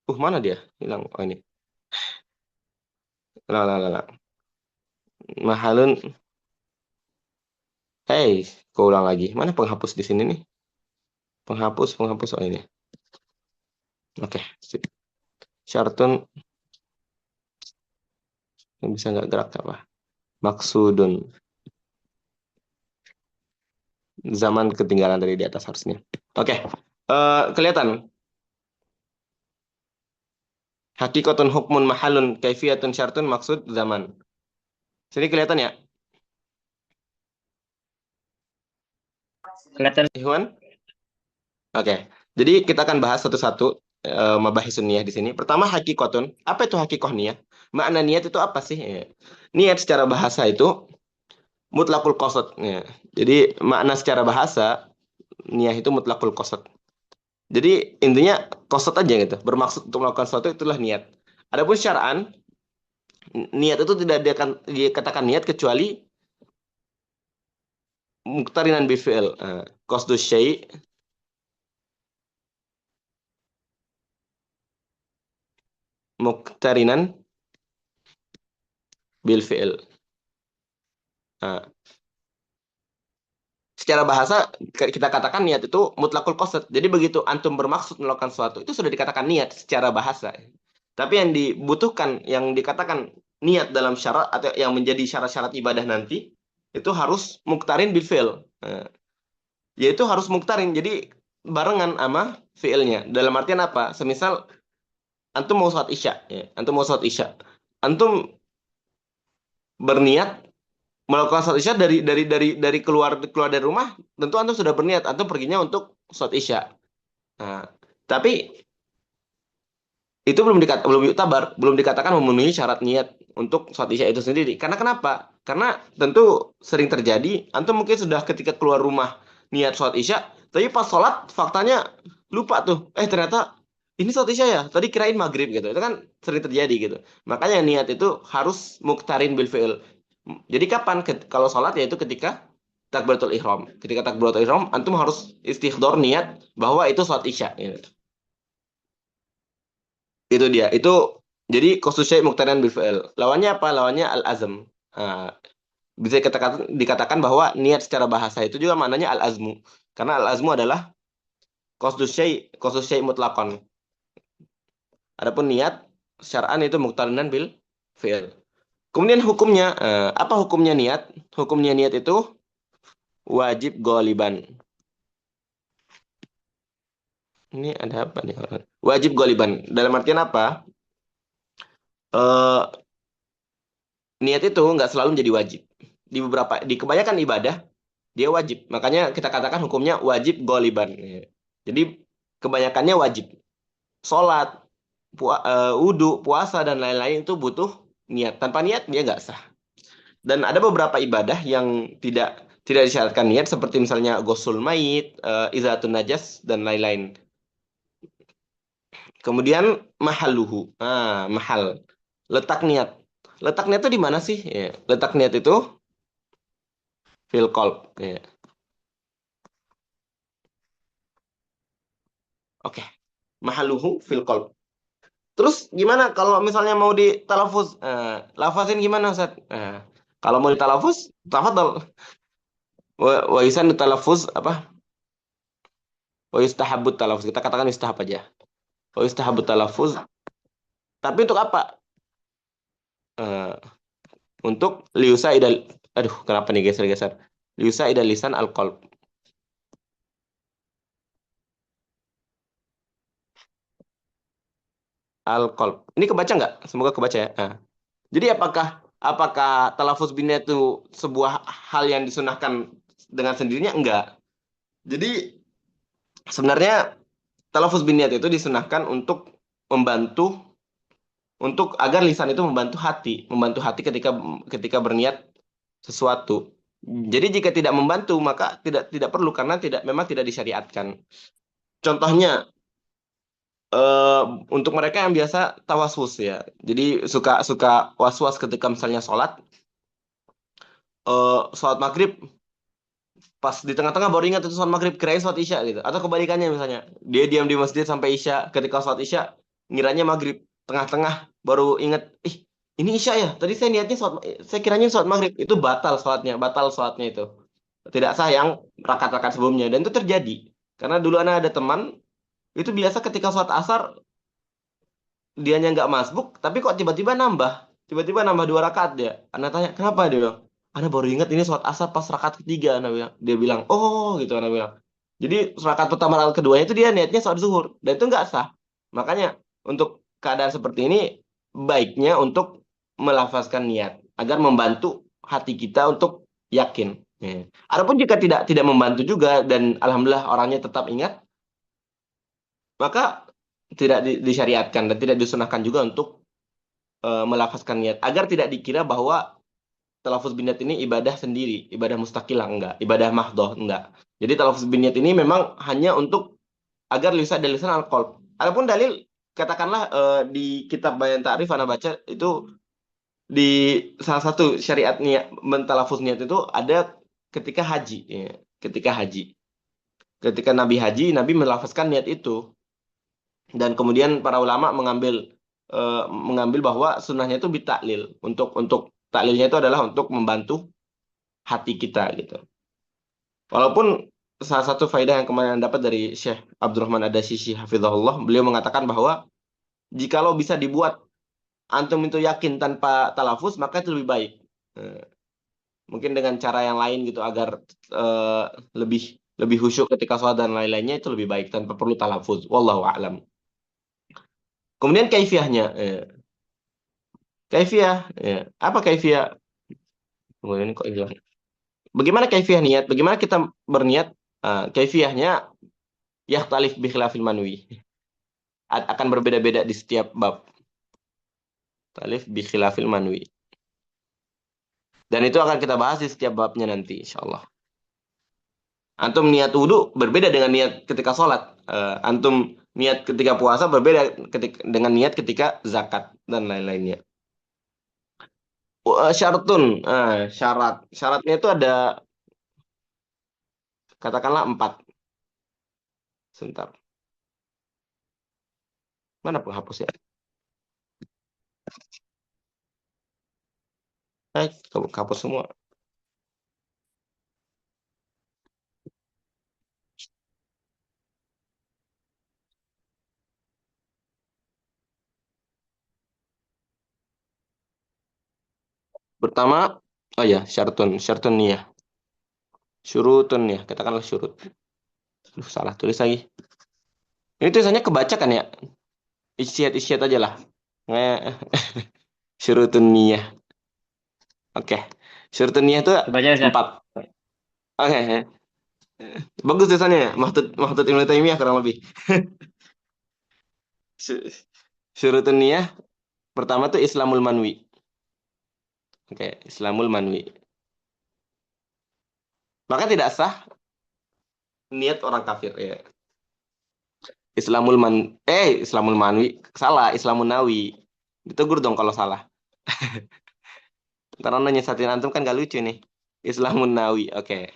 Mana dia? Hilang. Oh ini. Lah, lah, lah, lah. Mahallun. Kau ulang lagi. Mana penghapus di sini nih? Penghapus. Oh ini. Oke, sip. Syartun yang bisa nggak gerak apa? Maksudun. Zaman ketinggalan dari di atas harusnya. Oke. Kelihatan. Hakikatun hukmun mahallun kaifiyatun syartun maksud zaman. Sini kelihatan ya? Kelihatan. Ikhwan? Oke. Jadi kita akan bahas satu-satu mabahis sunniyah di sini. Pertama hakikatun. Apa itu hakikoh niyah? Makna niat itu apa sih? Niat secara bahasa itu mutlakul qasad. Ya. Jadi makna secara bahasa niyah itu mutlakul qasad. Jadi intinya qasad aja gitu. Bermaksud untuk melakukan sesuatu itulah niat. Adapun syara'an niat itu tidak dikatakan niat kecuali muqtarinan bi fi'il. Qasdus syai' muqtarinan bil fi'il. Secara bahasa kita katakan niat itu mutlakul qasad. Jadi begitu antum bermaksud melakukan sesuatu itu sudah dikatakan niat secara bahasa. Tapi yang dibutuhkan, yang dikatakan niat dalam syarat atau yang menjadi syarat-syarat ibadah nanti itu harus muktarin bil fi'il. Yaitu harus muktarin. Jadi barengan sama fi'ilnya. Dalam artian apa? Semisal antum mau sholat isya, ya. Antum mau sholat isya. Antum berniat melakukan sholat isya dari keluar dari rumah, tentu antum sudah berniat, antum perginya untuk sholat isya. Nah, tapi itu belum dikatakan memenuhi syarat niat untuk sholat isya itu sendiri. Karena kenapa? Karena tentu sering terjadi, antum mungkin sudah ketika keluar rumah niat sholat isya, tapi pas sholat faktanya lupa tuh. Ternyata ini sholat isya ya, tadi kirain maghrib gitu. Itu kan sering terjadi gitu. Makanya niat itu harus muktarin bil fi'il. Jadi kapan? Kalau sholat yaitu ketika takbiratul ihram. Ketika takbiratul ihram, antum harus istighdor niat bahwa itu sholat isya. Gitu. Itu dia. Itu jadi khususnya muqtaran bil fi'il. Lawannya apa? Lawannya al-azm. Bisa dikatakan bahwa niat secara bahasa itu juga maknanya al-azmu. Karena al-azmu adalah khusus syai mutlaqan. Adapun niat syar'an itu muqtarinan bil fi'il. Kemudian hukumnya, apa hukumnya niat? Hukumnya niat itu wajib goliban. Ini ada apa nih? Wajib goliban. Dalam artian apa? Niat itu nggak selalu menjadi wajib. Di kebanyakan ibadah dia wajib. Makanya kita katakan hukumnya wajib goliban. Jadi kebanyakannya wajib. Sholat, wudhu, puasa dan lain-lain itu butuh niat. Tanpa niat dia nggak sah. Dan ada beberapa ibadah yang tidak disyaratkan niat seperti misalnya ghusul mayit, izatun najas dan lain-lain. Kemudian mahaluhu. Mahal. Letak niat. Letak niat itu di mana sih? Ya. Letak niat itu fil qalb. Ya. Oke. Mahaluhu fil qalb. Terus gimana kalau misalnya mau ditalafuz? Lafazin gimana Ustaz? Kalau mau ditalafuz, tafadhal. Wa yusan talafuz apa? Wa yustahabut talafuz. Kita katakan istahab aja. Wa yustahabut talafuz. Tapi untuk apa? Untuk liusa idal. Aduh, kenapa nih geser-geser? Liusa idal lisan al-qalb. Al-qalb. Ini kebaca nggak? Semoga kebaca ya. Jadi apakah apakah talafuz biniyat itu sebuah hal yang disunahkan dengan sendirinya? Enggak. Jadi sebenarnya talafuz biniyat itu disunahkan untuk membantu untuk agar lisan itu membantu hati ketika ketika berniat sesuatu. Jadi jika tidak membantu maka tidak perlu karena memang tidak disyariatkan. Contohnya untuk mereka yang biasa tawassus ya. Jadi suka suka was-was ketika misalnya sholat maghrib pas di tengah-tengah baru ingat itu sholat maghrib kirain sholat isya gitu. Atau kebalikannya misalnya dia diam di masjid sampai isya ketika sholat isya ngiranya maghrib tengah-tengah baru ingat ini isya ya tadi saya niatnya saya kiranya sholat maghrib itu batal sholatnya itu tidak sah yang rakaat-rakaat sebelumnya dan itu terjadi karena dulu anak ada teman itu biasa ketika sholat asar dianya nggak masbuk tapi kok tiba-tiba nambah 2 rakaat dia anak tanya kenapa dia bilang anak baru ingat ini sholat asar pas rakaat ketiga anak bilang dia bilang oh gitu anak bilang jadi rakaat pertama rakaat keduanya itu dia niatnya sholat zuhur dan itu nggak sah makanya untuk keadaan seperti ini baiknya untuk melafazkan niat agar membantu hati kita untuk yakin. Ya. Adapun jika tidak membantu juga dan alhamdulillah orangnya tetap ingat maka tidak disyariatkan dan tidak disunahkan juga untuk melafazkan niat agar tidak dikira bahwa talafuz biniyat ini ibadah sendiri, ibadah mustaqilah enggak, ibadah mahdhah enggak. Jadi talafuz biniyat ini memang hanya untuk agar lisan dan lisan al-qalb. Adapun dalil katakanlah di kitab Bayan Ta'rif ana baca itu di salah satu syariat niat mentalafuz niat itu ada ketika haji ya. Ketika Nabi haji, Nabi melafazkan niat itu. Dan kemudian para ulama mengambil bahwa sunnahnya itu bitaklil untuk taklilnya itu adalah untuk membantu hati kita gitu. Walaupun salah satu faedah yang kemarin dapat dari Syekh Abdurrahman Ad-Dashishi hafizahullah, beliau mengatakan bahwa jikalau bisa dibuat antum itu yakin tanpa talafuz maka itu lebih baik. Mungkin dengan cara yang lain gitu agar lebih khusyuk ketika sholat dan lain-lainnya itu lebih baik tanpa perlu talafuz. Wallahu a'lam. Kemudian kaifiahnya. Kaifiah. Apa kaifiah? Kemudian kok hilang. Bagaimana kaifiah niat? Bagaimana kita berniat? Kaifiahnya yakhtalif bi khilafil manwi. Akan berbeda-beda di setiap bab. Talif bi khilafil manwi. Dan itu akan kita bahas di setiap babnya nanti insyaallah. Antum niat wudu berbeda dengan niat ketika sholat. Antum niat ketika puasa berbeda dengan niat ketika zakat dan lain-lainnya. Syaratun, syaratnya itu ada katakanlah 4. Sebentar. Mana penghapusnya? Hapus semua. Pertama, syartun niyah. Syurutun ya, katakanlah syurut. Salah tulis lagi. Ini tulisannya kebaca kan ya? Isyat aja lah. Syurutun niyah. Oke. Syurutun niyah itu Baca, Ustaz. 4. Oke. Bagus tulisannya. Mahdud Ibnu Taimiyah kurang lebih. Syurutun niyah pertama tuh Islamul manwi. Oke, Islamul manwi. Maka tidak sah niat orang kafir ya. Islamul manwi. Salah, Islamun nawi. Ditegur dong kalau salah. Karena nyesatin antum kan gak lucu nih. Islamun nawi. Oke.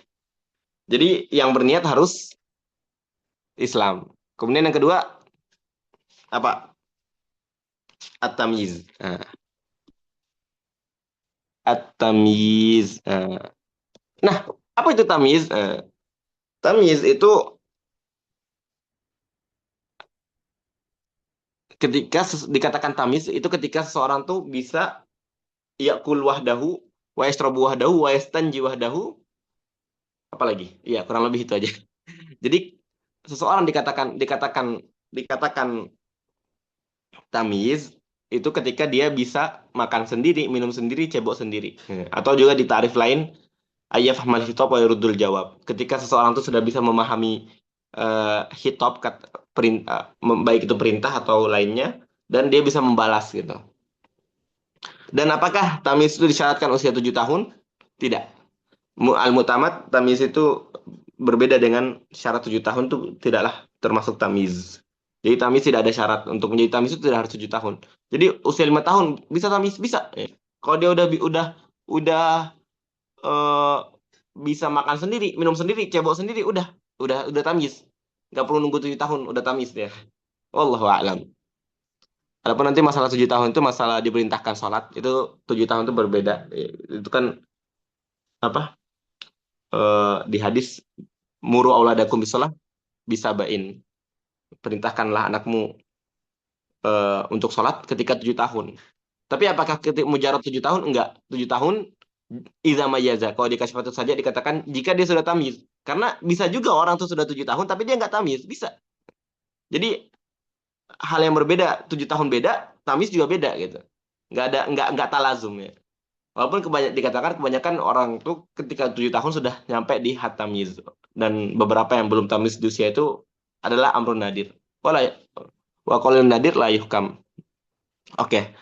Jadi yang berniat harus Islam. Kemudian yang kedua apa? At-tamyiz. At-tamyiz. Nah, apa itu tamyiz? Tamyiz itu ketika dikatakan tamyiz itu ketika seseorang tuh bisa yaqul wahdahu wa yashrabu wahdahu wa yastanji wahdahu. Apalagi? Iya, kurang lebih itu aja. Jadi seseorang dikatakan tamyiz itu ketika dia bisa makan sendiri, minum sendiri, cebok sendiri. Atau juga di tarif lain, ayyafhamal khitab wa yuruddul jawab. Ketika seseorang itu sudah bisa memahami khitab, baik itu perintah atau lainnya, dan dia bisa membalas gitu. Dan apakah tamyiz itu disyaratkan usia 7 tahun? Tidak. Al-mutamad tamyiz itu berbeda dengan syarat 7 tahun itu tidaklah termasuk tamyiz. Jadi tamyiz tidak ada syarat untuk menjadi tamyiz itu tidak harus 7 tahun. Jadi usia 5 tahun bisa tamyiz bisa. Kalau dia udah eh, bisa makan sendiri, minum sendiri, cebok sendiri, udah tamyiz. Nggak perlu nunggu 7 tahun, udah tamyiz dia. Wallahu a'lam. Adapun nanti masalah 7 tahun itu masalah diperintahkan sholat, itu 7 tahun itu berbeda. Itu kan apa? Di hadis muru auladakum bisolah bisa bain. Perintahkanlah anakmu untuk sholat ketika 7 tahun. Tapi apakah ketika mujarab 7 tahun? Enggak. 7 tahun iza mayaza. Kalau dikasih fatut saja dikatakan jika dia sudah tamyiz. Karena bisa juga orang tuh sudah 7 tahun tapi dia nggak tamyiz. Bisa. Jadi hal yang berbeda, 7 tahun beda, tamyiz juga beda gitu. Nggak talazum ya. Walaupun dikatakan kebanyakan orang tuh ketika 7 tahun sudah nyampe di had tamyiz. Dan beberapa yang belum tamyiz di usia itu adalah amrun nadir. Wa qaulun nadir la yuhkam. Oke.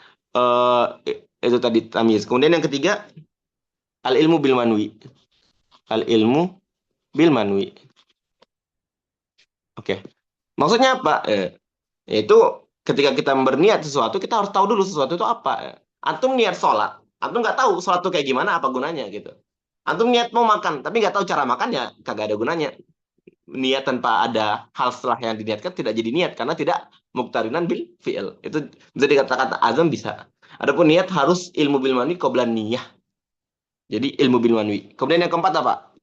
Itu tadi tamyiz. Kemudian yang ketiga, al ilmu bil manwi. Al ilmu bil manwi. Oke. Maksudnya apa? Yaitu ketika kita berniat sesuatu, kita harus tahu dulu sesuatu itu apa. Antum niat sholat, antum nggak tahu sholat itu kayak gimana, apa gunanya gitu. Antum niat mau makan, tapi nggak tahu cara makannya, kagak ada gunanya. Niat tanpa ada hal setelah yang diniatkan tidak jadi niat karena tidak muqtarinan bil fi'il. Itu bisa dikatakan azam bisa. Adapun niat harus ilmu bil manwi qabla niyah. Jadi ilmu bil manwi. Kemudian yang keempat apa?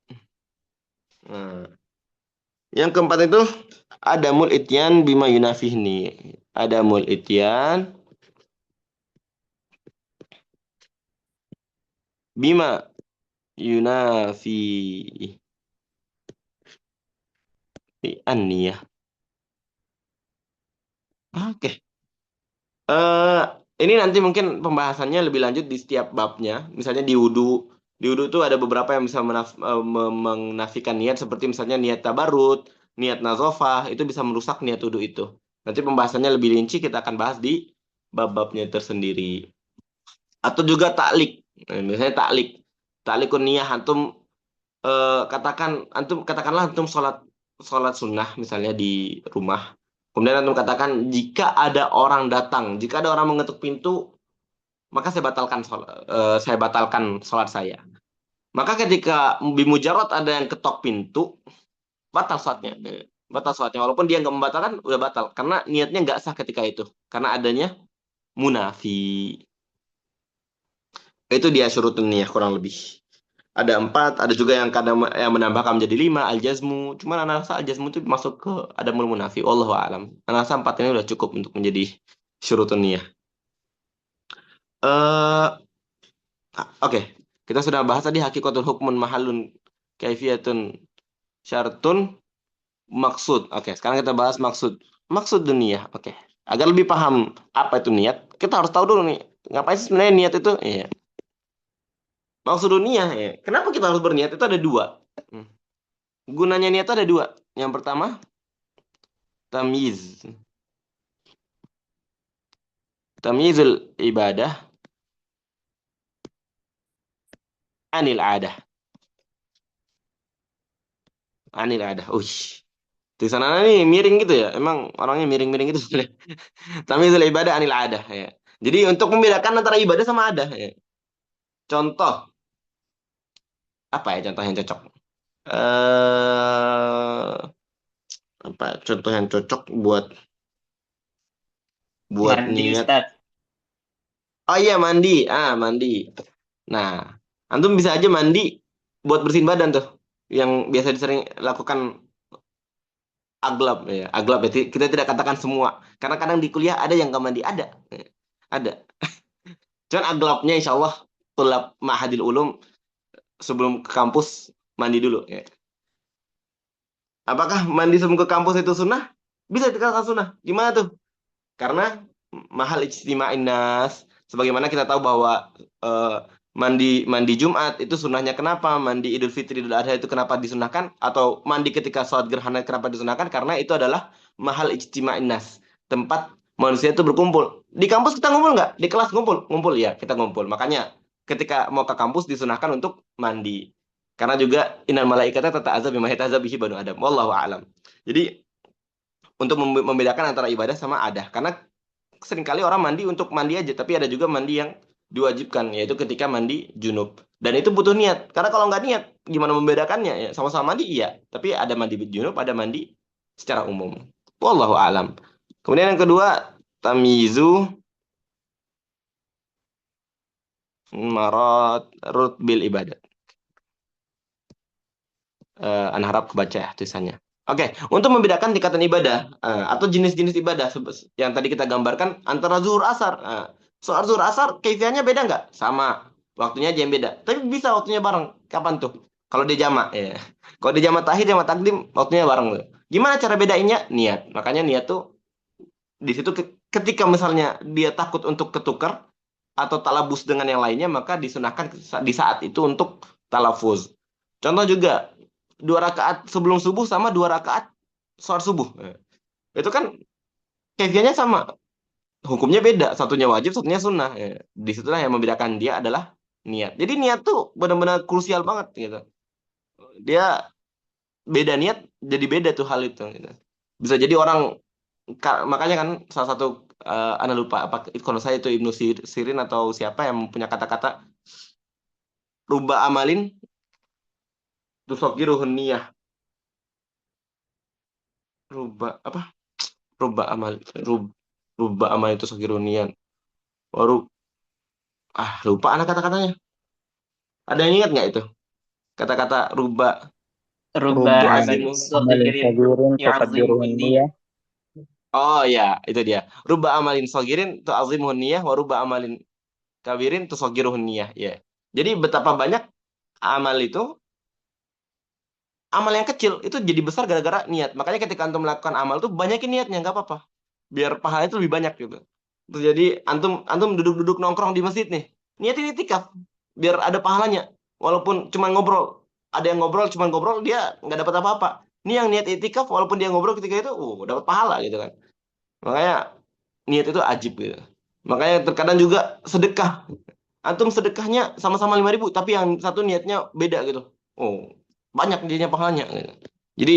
Yang keempat itu adamul ityan bima yunafihni. Adamul ityan bima yunafi an-niyah. Oke. Ini nanti mungkin pembahasannya lebih lanjut di setiap babnya. Misalnya di wudu. Di wudu itu ada beberapa yang bisa menafikan niat. Seperti misalnya niat tabarut, niat nazofah. Itu bisa merusak niat wudu itu. Nanti pembahasannya lebih rinci kita akan bahas di bab-babnya tersendiri. Atau juga taklik. Misalnya taklik. Taklikun niyah. Katakanlah antum sholat sunnah misalnya di rumah. Kemudian antum katakan jika ada orang datang, jika ada orang mengetuk pintu, maka saya batalkan sholat saya. Maka ketika bimujarot ada yang ketok pintu, batal sholatnya. Batal sholatnya. Walaupun dia nggak membatalkan, udah batal. Karena niatnya nggak sah ketika itu. Karena adanya munafi. Itu dia syurutun niyah kurang lebih. Ada 4, ada juga yang kadang yang menambahkan menjadi 5, al-jazmu. Cuman ana rasa al-jazmu itu masuk ke adamul munafi. Wallahu a'lam. Ana rasa 4 ini udah cukup untuk menjadi syurutun niyah. Oke. Kita sudah bahas tadi hakikatul hukmun mahalun kaifiyatun syartun maksud. Oke, sekarang kita bahas maksud. Maksud dunia. Oke. Agar lebih paham apa itu niat, kita harus tahu dulu nih. Ngapain sih sebenarnya niat itu? Iya. Maksud dunia, ya. Kenapa kita harus berniat? Itu ada 2. Gunanya niat itu ada 2. Yang pertama, tamyiz. Tamyizul ibadah anil adah. Anil adah. Di sana nih miring gitu ya. Emang orangnya miring-miring gitu sebenarnya. Tamyizul ibadah anil adah ya. Jadi untuk membedakan antara ibadah sama adah ya. Contoh apa ya contoh yang cocok? Apa contoh yang cocok buat Mandi, niat? Ustaz. Oh iya mandi, mandi. Nah, antum bisa aja mandi buat bersihin badan tuh, yang biasa sering lakukan aglab ya. Aglab ya. Kita tidak katakan semua, karena kadang di kuliah ada yang nggak mandi, ada. Cuman aglabnya insya Allah tulab ma'hadil ulum sebelum ke kampus mandi dulu ya. Apakah mandi sebelum ke kampus itu sunnah? Bisa dikatakan sunnah. Gimana tuh? Karena mahal ijtima'in nas. Sebagaimana kita tahu bahwa mandi Jumat itu sunnahnya kenapa? Mandi Idul Fitri, Idul Adha itu kenapa disunahkan? Atau mandi ketika sholat gerhana kenapa disunahkan? Karena itu adalah mahal ijtima'in nas. Tempat manusia itu berkumpul. Di kampus kita ngumpul nggak? Di kelas ngumpul? Ngumpul ya, kita ngumpul. Makanya ketika mau ke kampus disunahkan untuk mandi. Karena juga innal malaikata tata'azza bima yata'azza bihi banu Adam. Wallahu a'lam. Jadi untuk membedakan antara ibadah sama adah. Karena seringkali orang mandi untuk mandi aja, tapi ada juga mandi yang diwajibkan, yaitu ketika mandi junub. Dan itu butuh niat. Karena kalau nggak niat, gimana membedakannya? Ya, sama-sama mandi, iya. Tapi ada mandi junub, ada mandi secara umum. Wallahu a'lam. Kemudian yang kedua, tamyizu marat rut bil ibadat. Ana harap kebaca ya tulisannya. Oke, untuk membedakan tingkatan ibadah atau jenis-jenis ibadah yang tadi kita gambarkan antara zuhur asar. Soal zuhur asar, kaifiahnya beda nggak? Sama, waktunya aja yang beda. Tapi bisa waktunya bareng. Kapan tuh? Kalau dia jamak ya. Kalau dia jamak tahir, jamak takdim, waktunya bareng tuh. Gimana cara bedainnya? Niat. Makanya niat tuh di situ ketika misalnya dia takut untuk ketukar atau talabus dengan yang lainnya, maka disunahkan di saat itu untuk talafuz. Contoh juga 2 rakaat sebelum subuh sama 2 rakaat sholat subuh. Itu kan kaifiahnya sama. Hukumnya beda. Satunya wajib, satunya sunnah. Disitulah yang membedakan dia adalah niat. Jadi niat tuh benar-benar krusial banget gitu. Dia beda niat, jadi beda tuh hal itu. Gitu. Bisa jadi orang, makanya kan salah satu, Anda lupa, apa kalau saya itu Ibnu Sirin atau siapa yang punya kata-kata ruba amalin tusagiruhun niyah. Ruba apa? Ruba amal itu sagirunian. Baru lupa anak kata-katanya. Ada yang ingat nggak itu? Kata-kata ruba Ruba tu'azimu. Amalin sagirin yu'azzimu tuqaddiruhun niyah. Oh ya, itu dia. Ruba amalin sagirin tu'azimuhun niyah wa ruba amalin kabirin tusagiruhun niyah. Ya. Jadi betapa banyak amal itu, amal yang kecil itu jadi besar gara-gara niat. Makanya ketika antum melakukan amal tuh banyakin niatnya, nggak apa-apa. Biar pahalanya itu lebih banyak gitu. Terus jadi antum duduk-duduk nongkrong di masjid nih. Niatin itikaf biar ada pahalanya. Walaupun cuma ngobrol. Ada yang ngobrol cuma ngobrol, dia nggak dapat apa-apa. Ini yang niat itikaf walaupun dia ngobrol ketika itu dapat pahala gitu kan. Makanya niat itu ajib gitu. Makanya terkadang juga sedekah. Antum sedekahnya sama-sama 5.000, tapi yang satu niatnya beda gitu. Oh, banyak jadinya pahalanya gitu. Jadi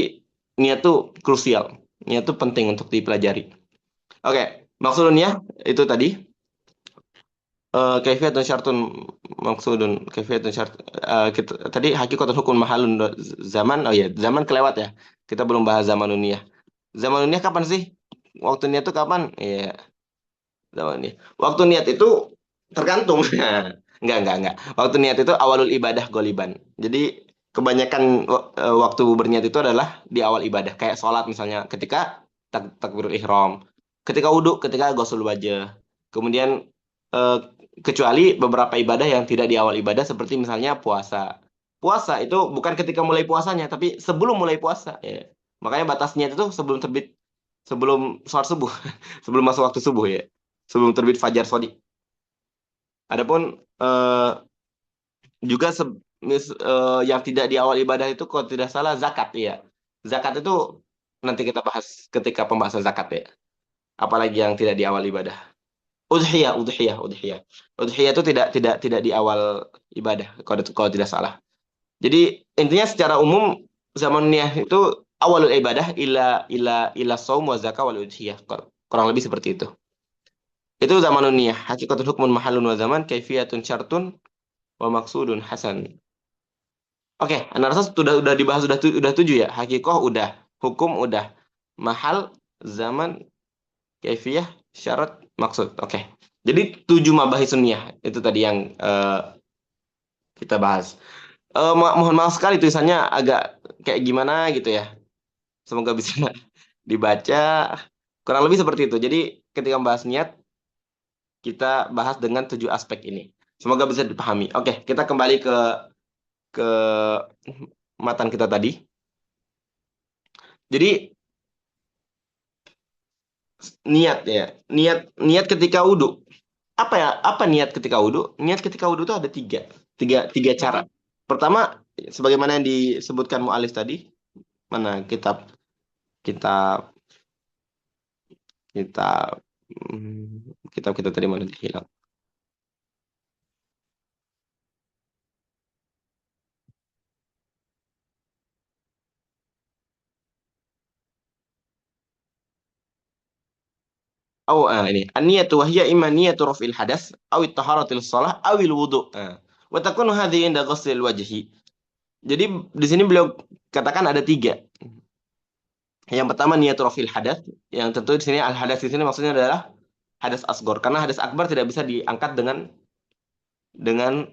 niat tuh krusial. Niat tuh penting untuk dipelajari. Oke, maksudnya itu tadi kaifiyatun syartun maksudun kaifiyatun syart tadi hakikatun hukum mahalun zaman. Oh ya, zaman kelewat ya. Kita belum bahas zamanuniyah. Zamanuniyah kapan sih? Waktu niat itu kapan? Iya, zamanuniyah. Waktu niat itu tergantung. Enggak. Waktu niat itu awalul ibadah goliban. Jadi kebanyakan waktu berniat itu adalah di awal ibadah. Kayak sholat misalnya ketika takbirul ihram, ketika wudhu, ketika ghusl wajah. Kemudian kecuali beberapa ibadah yang tidak di awal ibadah seperti misalnya puasa. Puasa itu bukan ketika mulai puasanya, tapi sebelum mulai puasa. Ya. Makanya batasnya itu sebelum sholat subuh, sebelum masuk waktu subuh ya, sebelum terbit fajar shodiq. Adapun juga yang tidak di awal ibadah itu kalau tidak salah zakat ya. Zakat itu nanti kita bahas ketika pembahasan zakat ya. Apalagi yang tidak di awal ibadah. Udhiyah. Udhiyah itu tidak di awal ibadah kalau tidak salah. Jadi intinya secara umum zamannya itu awalul ibadah ila shaum wa zakah wal udhiyah. Kurang lebih seperti itu. Itu zamanun niyah, hakikatul hukmun mahallun wa zaman, kaifiyatun syartun wa maksudun hasan. Oke, Anda rasa udah dibahas udah 7 ya. Hakikah udah, hukum udah, mahal, zaman, kaifiyah, syarat, maksud. Oke. Jadi 7 mabahis sunniyah itu tadi yang kita bahas. Mohon maaf sekali tulisannya agak kayak gimana gitu ya. Semoga bisa dibaca. Kurang lebih seperti itu. Jadi ketika membahas niat, kita bahas dengan 7 aspek ini. Semoga bisa dipahami. Oke, kita kembali ke matan kita tadi. Jadi niat ya. Niat ketika wudhu. Apa ya? Apa niat ketika wudhu? Niat ketika wudhu itu ada tiga cara. Pertama, sebagaimana yang disebutkan mu'alif tadi, mana kitab kitab kitab kita tadi mana hilang. Oh, ini. An-niyatu wa hiya imma niyatu raf'il hadas aw at-taharatil shalah aw al-wudu. Wa takunu hadhihi inda ghuslil wajhi. Jadi di sini beliau katakan ada tiga. Yang pertama niyatu raf'il hadas, yang tentu di sini al-hadas di sini maksudnya adalah hadas asgor, karena hadas akbar tidak bisa diangkat dengan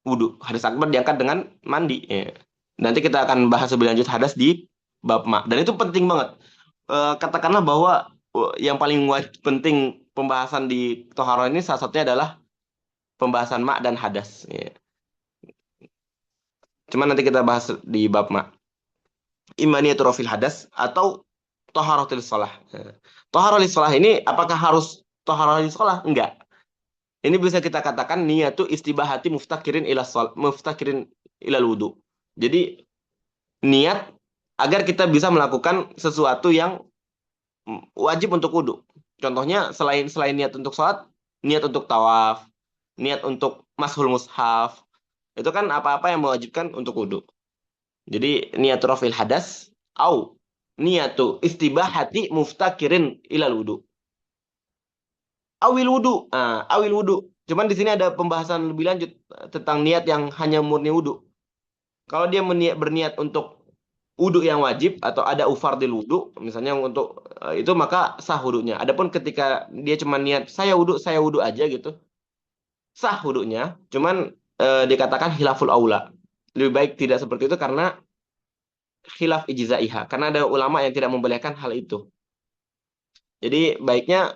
wudhu. Hadas akbar diangkat dengan mandi. Ya. Nanti kita akan bahas lebih lanjut hadas di bab ma. Dan itu penting banget. Katakanlah bahwa yang paling penting pembahasan di toharoh ini salah satunya adalah pembahasan ma dan hadas. Ya. Cuman nanti kita bahas di bab ma. Imaniyatu rafil hadas atau toharotil sholah. Ya. Toharotil sholah ini apakah harus toharotil sholah? Enggak. Ini bisa kita katakan niyatu istibahati muftakirin ilal wudu. Jadi niat agar kita bisa melakukan sesuatu yang wajib untuk wudhu. Contohnya selain niat untuk sholat, niat untuk tawaf, niat untuk mashul mushaf, itu kan apa-apa yang mewajibkan untuk wudhu. Jadi niat rafil hadas au niyatu istibahati muftakirin ilal wudu. Awil wudu. Awil wudu. Cuman di sini ada pembahasan lebih lanjut tentang niat yang hanya murni wudu. Kalau dia berniat untuk wudu yang wajib atau ada ufardil wudu, misalnya untuk itu maka sah wudunya. Adapun ketika dia cuma niat saya wudu aja gitu, sah wudunya. Cuman dikatakan khilaful aula. Lebih baik tidak seperti itu karena khilaf ijzaiha. Karena ada ulama yang tidak membolehkan hal itu. Jadi baiknya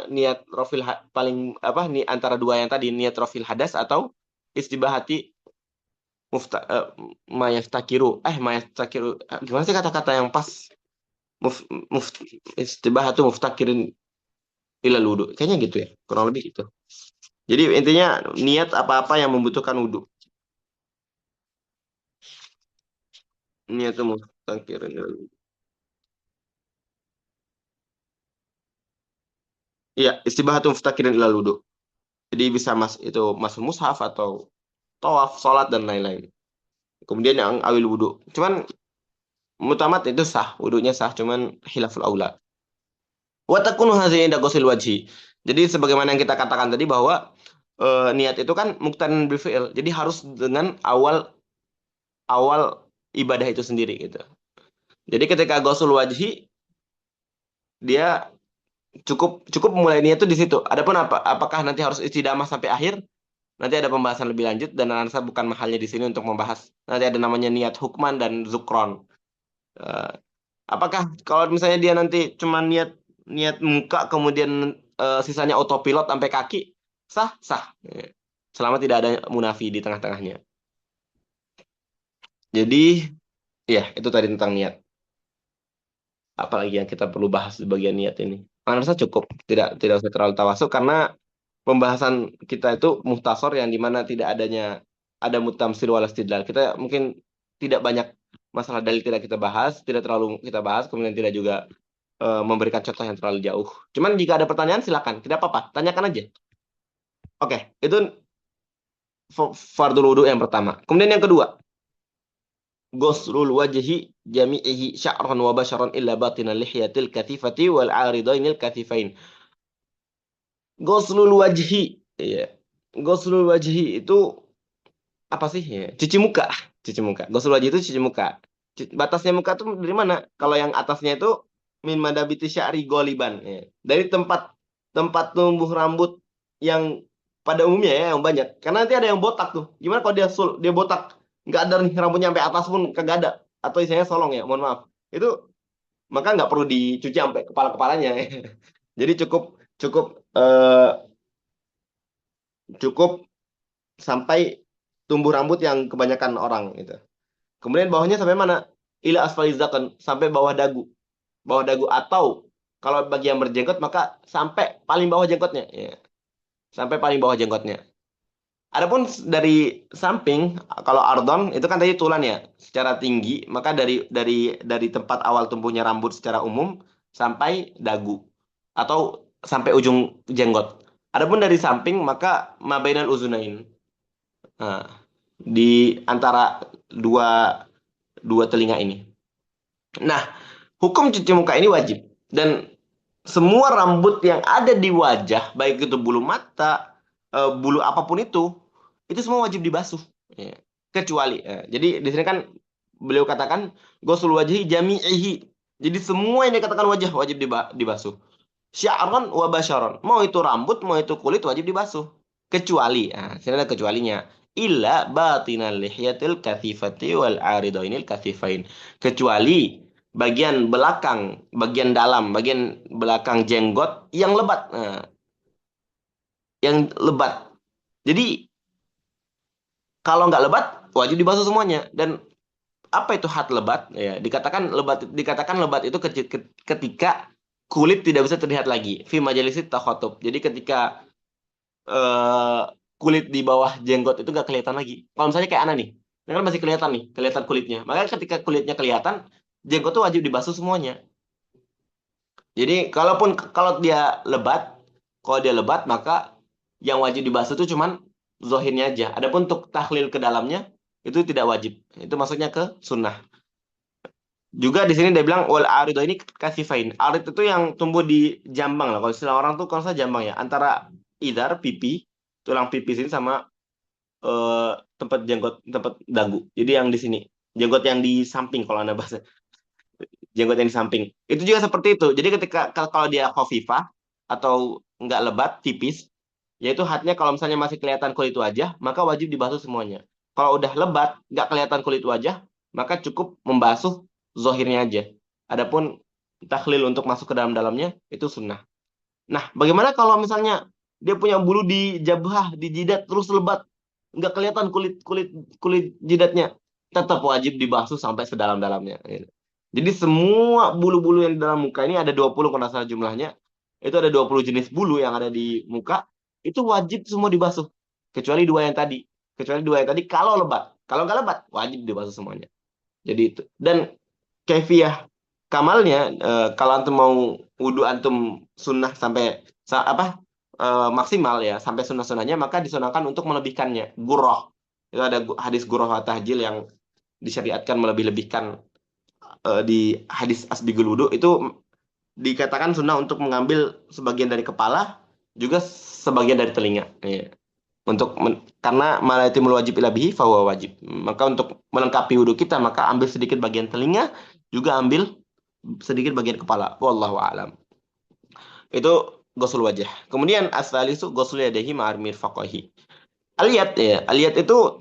niat rafil paling apa nih antara dua yang tadi, niat rafil hadas atau istibahati mayaftakiru gimana sih kata-kata yang pas istibahatu muftakirin ilal wudu, kayaknya gitu ya, kurang lebih gitu. Jadi intinya niat apa-apa yang membutuhkan wudu, niat muftakirin ilal wudu. Iya, istibahatu muftakirin ilal wudu. Jadi bisa itu masuk mushaf atau tawaf, sholat dan lain-lain. Kemudian yang awil wudu. Cuman mutamat itu sah, wudunya sah, cuman khilaful aula. Wa takunu hadhihi inda ghuslil wajhi. Jadi sebagaimana yang kita katakan tadi bahwa niat itu kan muqtarin bil fi'il. Jadi harus dengan awal ibadah itu sendiri gitu. Jadi ketika ghusl wajhi dia cukup mulai niat itu di situ. Adapun apakah nanti harus istidamah sampai akhir? Nanti ada pembahasan lebih lanjut dan rasa bukan mahalnya di sini untuk membahas. Nanti ada namanya niat hukman dan zukron. Apakah kalau misalnya dia nanti cuma niat muka kemudian sisanya autopilot sampai kaki, sah? Selama tidak ada munafi di tengah-tengahnya. Jadi ya itu tadi tentang niat. Apalagi yang kita perlu bahas di bagian niat ini? Saya rasa cukup, tidak usah terlalu tawasuk karena pembahasan kita itu muhtasor yang dimana tidak ada mutamsil wal istidlal. Kita mungkin tidak banyak masalah dalil tidak terlalu kita bahas, kemudian tidak juga memberikan contoh yang terlalu jauh. Cuman jika ada pertanyaan silakan, tidak apa-apa, tanyakan aja. Oke, itu fardhu wudu yang pertama. Kemudian yang kedua, ghuslul wajhi jami'ihi sya'ran wa basharan illa batinal lihyatil katifati wal 'aridainil katifain. Ghuslul wajhi, ya. Ghuslul wajhi itu apa sih ya? Cuci muka. Ghuslul wajhi itu cuci muka. Batasnya muka itu dari mana? Kalau yang atasnya itu min madabiti sya'ri goliban, ya. Dari tempat tumbuh rambut yang pada umumnya ya yang banyak. Karena nanti ada yang botak tuh. Gimana kalau dia botak? Nggak ada nih rambutnya sampai atas pun kagak ada. Atau isinya solong ya, mohon maaf. Itu maka nggak perlu dicuci sampai kepala-kepalanya. Jadi cukup sampai tumbuh rambut yang kebanyakan orang gitu. Kemudian bawahnya sampai mana? Ila asfalizakan, sampai bawah dagu. Bawah dagu atau Kalau bagi yang berjenggot maka sampai paling bawah jenggotnya, ya. Sampai paling bawah jenggotnya. Adapun dari samping, kalau ardon itu kan tadi tulan ya, secara tinggi, maka dari tempat awal tumbuhnya rambut secara umum sampai dagu atau sampai ujung jenggot. Adapun dari samping maka mabainal uzunain. Nah, di antara dua dua telinga ini. Nah, hukum cuci muka ini wajib dan semua rambut yang ada di wajah, baik itu bulu mata, bulu apapun itu semua wajib dibasuh. Ya. Kecuali, jadi di sini kan beliau katakan ghusl wajhi jami'ihi. Jadi semua yang dikatakan wajah wajib dibasuh. Sya'ran wa basyaran. Mau itu rambut, mau itu kulit wajib dibasuh. Kecuali, sini ada kecualinya. Illa batinal lihyatil kathifati wal aridainil kathifain. Kecuali bagian belakang, bagian dalam, bagian belakang jenggot yang lebat. Nah, yang lebat. Jadi kalau nggak lebat, wajib dibasuh semuanya. Dan apa itu hat lebat? Ya, dikatakan lebat itu ketika kulit tidak bisa terlihat lagi. Fi majalisit takhotub. Jadi ketika eh, kulit di bawah jenggot itu nggak kelihatan lagi. Kalau misalnya kayak Ana nih, ini kan masih kelihatan nih, kelihatan kulitnya. Maka ketika kulitnya kelihatan, jenggot tuh wajib dibasuh semuanya. Jadi kalau dia lebat maka yang wajib dibasuh itu cuman zohirnya aja. Adapun untuk tahlil ke dalamnya itu tidak wajib. Itu maksudnya ke sunnah. Juga di sini dia bilang wal arido ini kasifain. Arid itu yang tumbuh di jambang lah. Kalau istilah orang tuh kalau saya jambang ya, antara idar pipi, tulang pipi sini sama tempat jenggot, tempat dagu. Jadi yang di sini, jenggot yang di samping kalau Anda bahasa. Jenggot yang di samping. Itu juga seperti itu. Jadi ketika kalau dia khafifah atau nggak lebat, tipis, yaitu hatnya kalau misalnya masih kelihatan kulit wajah, maka wajib dibasuh semuanya. Kalau udah lebat, nggak kelihatan kulit wajah, maka cukup membasuh zohirnya aja. Adapun takhlil untuk masuk ke dalam-dalamnya, itu sunnah. Nah, bagaimana kalau misalnya dia punya bulu di jabhah, di jidat, terus lebat, nggak kelihatan kulit jidatnya, tetap wajib dibasuh sampai sedalam-dalamnya. Gitu. Jadi semua bulu-bulu yang di dalam muka ini ada 20 kalau nggak salah jumlahnya. Itu ada 20 jenis bulu yang ada di muka. Itu wajib semua dibasuh. Kecuali dua yang tadi. Kecuali dua yang tadi kalau lebat. Kalau nggak lebat, wajib dibasuh semuanya. Jadi itu. Dan kefiah kamalnya, kalau antum mau wudhu antum sunnah sampai maksimal ya, sampai sunnah-sunnahnya, maka disunahkan untuk melebihkannya. Gurrah. Itu ada hadis gurrah wa tahjil yang disyariatkan melebih-lebihkan di hadis asbigul wudu itu dikatakan sunnah untuk mengambil sebagian dari kepala juga sebagian dari telinga ya. Karena malayatimul wajib ila bihi fahuwa wajib, maka untuk melengkapi wudu kita maka ambil sedikit bagian telinga juga ambil sedikit bagian kepala. Wallahu a'lam. Itu ghusl wajah. Kemudian as-salisu ghusl yadayhi ma'al mirfaqaihi. Aliyat ya, aliyat itu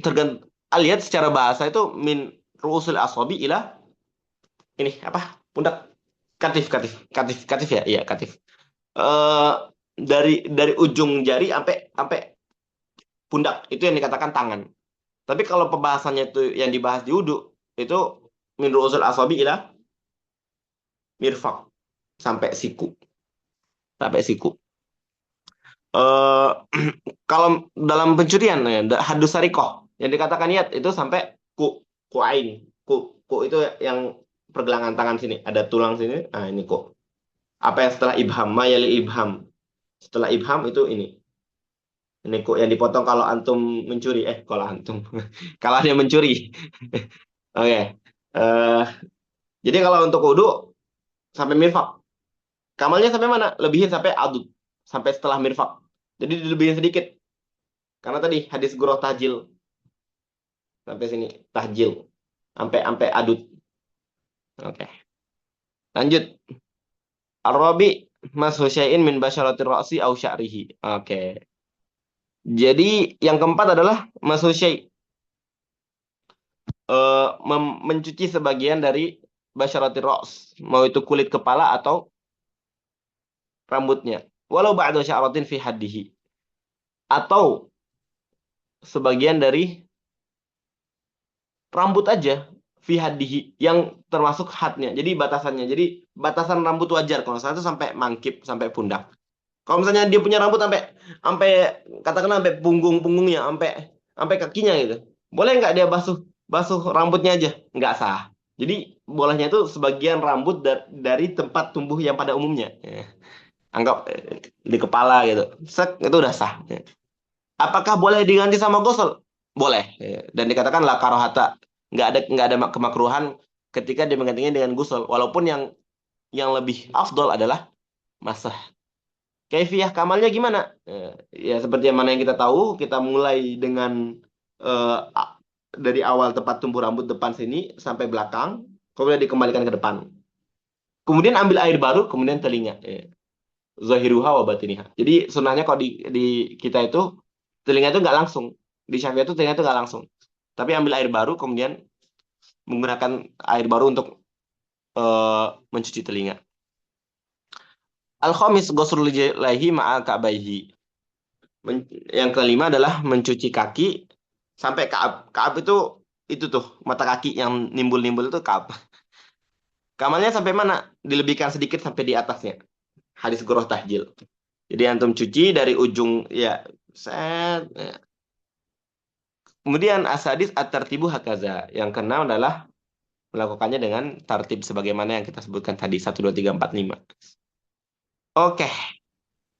aliyat secara bahasa itu min ru'usul asabi ila ini apa pundak katif ya iya katif dari ujung jari sampai pundak itu yang dikatakan tangan. Tapi kalau pembahasannya itu yang dibahas di wudu itu min ru'usul asabi ila mirfaq sampai siku kalau dalam pencurian ya hadus sarikoh yang dikatakan niat itu sampai kuain ku itu yang pergelangan tangan sini ada tulang sini, nah ini kok apa yang setelah ibham mayali ibham, setelah ibham itu ini kok yang dipotong kalau antum mencuri kalau antum kalau dia mencuri. Oke. Jadi kalau untuk wudu sampai mirfak, kamalnya sampai mana, lebihin sampai adud, sampai setelah mirfak, jadi dilebihin sedikit karena tadi hadis gurah tahjil sampai sini tahjil sampai adud. Oke. Lanjut. Ar-rabi mashu syai'in min basyaratir ra'si aw sya'rihi. Oke. Jadi yang keempat adalah mashu syai'. Mencuci sebagian dari basyaratir ra's, mau itu kulit kepala atau rambutnya. Walau ba'da sya'ratin fi haddihi. Atau sebagian dari rambut aja fi haddihi yang termasuk hadnya. Jadi batasannya. Jadi batasan rambut wajar kalau nggak salah itu sampai mangkip, sampai pundak. Kalau misalnya dia punya rambut sampai sampai katakanlah sampai punggungnya, sampai kakinya gitu. Boleh nggak dia basuh basuh rambutnya aja? Nggak sah. Jadi bolehnya itu sebagian rambut dari tempat tumbuh yang pada umumnya. Anggap di kepala gitu. Sek, itu udah sah. Apakah boleh diganti sama gosol? Boleh. Dan dikatakan la karohata. Nggak ada kemakruhan ketika dia menggantinya dengan gusol. Walaupun yang lebih afdol adalah masah. Kaifiyah kamalnya gimana? Ya seperti yang mana yang kita tahu, kita mulai dengan dari awal tempat tumbuh rambut depan sini sampai belakang, kemudian dikembalikan ke depan. Kemudian ambil air baru, kemudian telinga. Zahiruha wa batiniha. Jadi sunnahnya kalau di kita itu telinga itu nggak langsung. Di Syafi'iyah itu telinga itu nggak langsung. Tapi ambil air baru, kemudian menggunakan air baru untuk mencuci telinga. Al-khamis ghuslul jilaihi ma'a ka'baihi. Yang kelima adalah mencuci kaki sampai ka'ab. Ka'ab itu tuh mata kaki yang nimbul-nimbul itu ka'ab. Kamalnya sampai mana? Dilebihkan sedikit sampai di atasnya. Hadis Goroh Tahjil. Jadi antum cuci dari ujung ya set. Ya. Kemudian asadis at-tartibu hakaza. Yang keenam adalah melakukannya dengan tartib sebagaimana yang kita sebutkan tadi 1 2 3 4 5. Oke.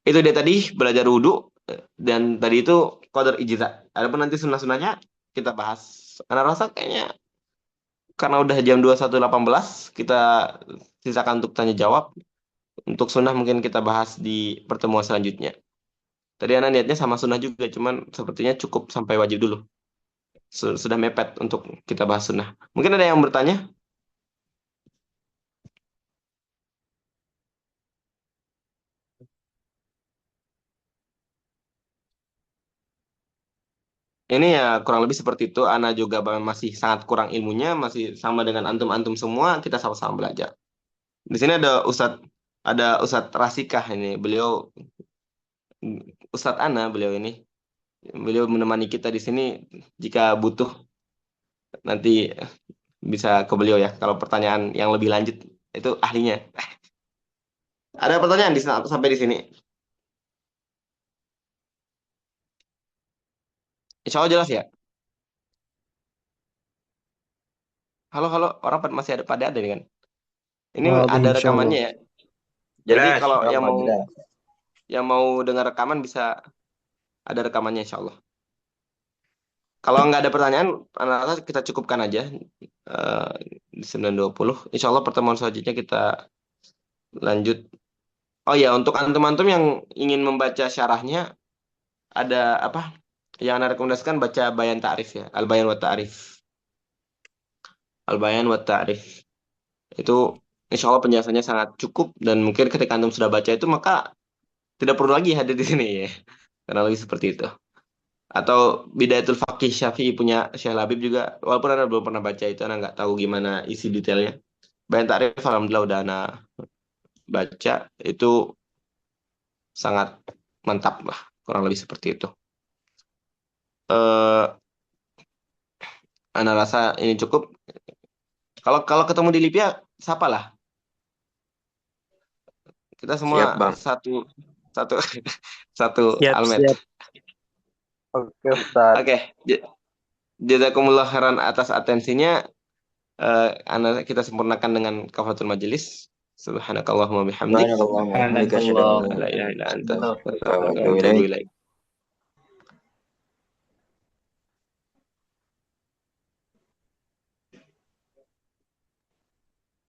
Itu dia tadi belajar wudhu dan tadi itu qadar ijza. Adapun nanti sunnah-sunnahnya kita bahas. Karena rasa kayaknya karena udah jam 21.18 kita sisakan untuk tanya jawab. Untuk sunnah mungkin kita bahas di pertemuan selanjutnya. Tadi anak niatnya sama sunnah juga, cuman sepertinya cukup sampai wajib dulu. Sudah mepet untuk kita bahas sunnah. Mungkin ada yang bertanya? Ini ya kurang lebih seperti itu. Ana juga masih sangat kurang ilmunya, masih sama dengan antum-antum semua. Kita sama-sama belajar. Di sini ada Ustadz Rasikah ini. Beliau Ustadz Ana, beliau menemani kita di sini. Jika butuh nanti bisa ke beliau ya. Kalau pertanyaan yang lebih lanjut itu ahlinya. Ada pertanyaan sampai di sini? Insya Allah jelas ya. Halo, orang masih pada ada nih kan? Ini ada rekamannya ya. Jadi kalau yang mau dengar rekaman bisa ada rekamannya insya Allah. Kalau nggak ada pertanyaan, kita cukupkan aja di 9.20. Insya Allah pertemuan selanjutnya kita lanjut. Oh ya, untuk antum-antum yang ingin membaca syarahnya, ada apa? Yang Anda rekomendasikan baca Bayan Ta'rif ya. Al-Bayan wa Ta'rif. Al-Bayan wa Ta'rif. Itu insya Allah penjelasannya sangat cukup dan mungkin ketika antum sudah baca itu maka tidak perlu lagi hadir di sini ya. Karena lebih seperti itu. Atau Bidayatul Faqih Syafi'i punya Syekh Labib juga. Walaupun Anda belum pernah baca itu, Anda nggak tahu gimana isi detailnya. Bayan Ta'rif alhamdulillah udah Anda baca itu sangat mantap lah. Kurang lebih seperti itu. Anda rasa ini cukup. Kalau ketemu di Libya, siapalah. Kita semua satu almet. Siap. Oke, Ustaz. Oke. Jazakumullah khairan atas atensinya. Kita sempurnakan dengan kafaratul majelis. Subhanakallahumma bihamdik. Subhanallah. La ilaha illa anta. Astaghfiruka wa atubu ilaik.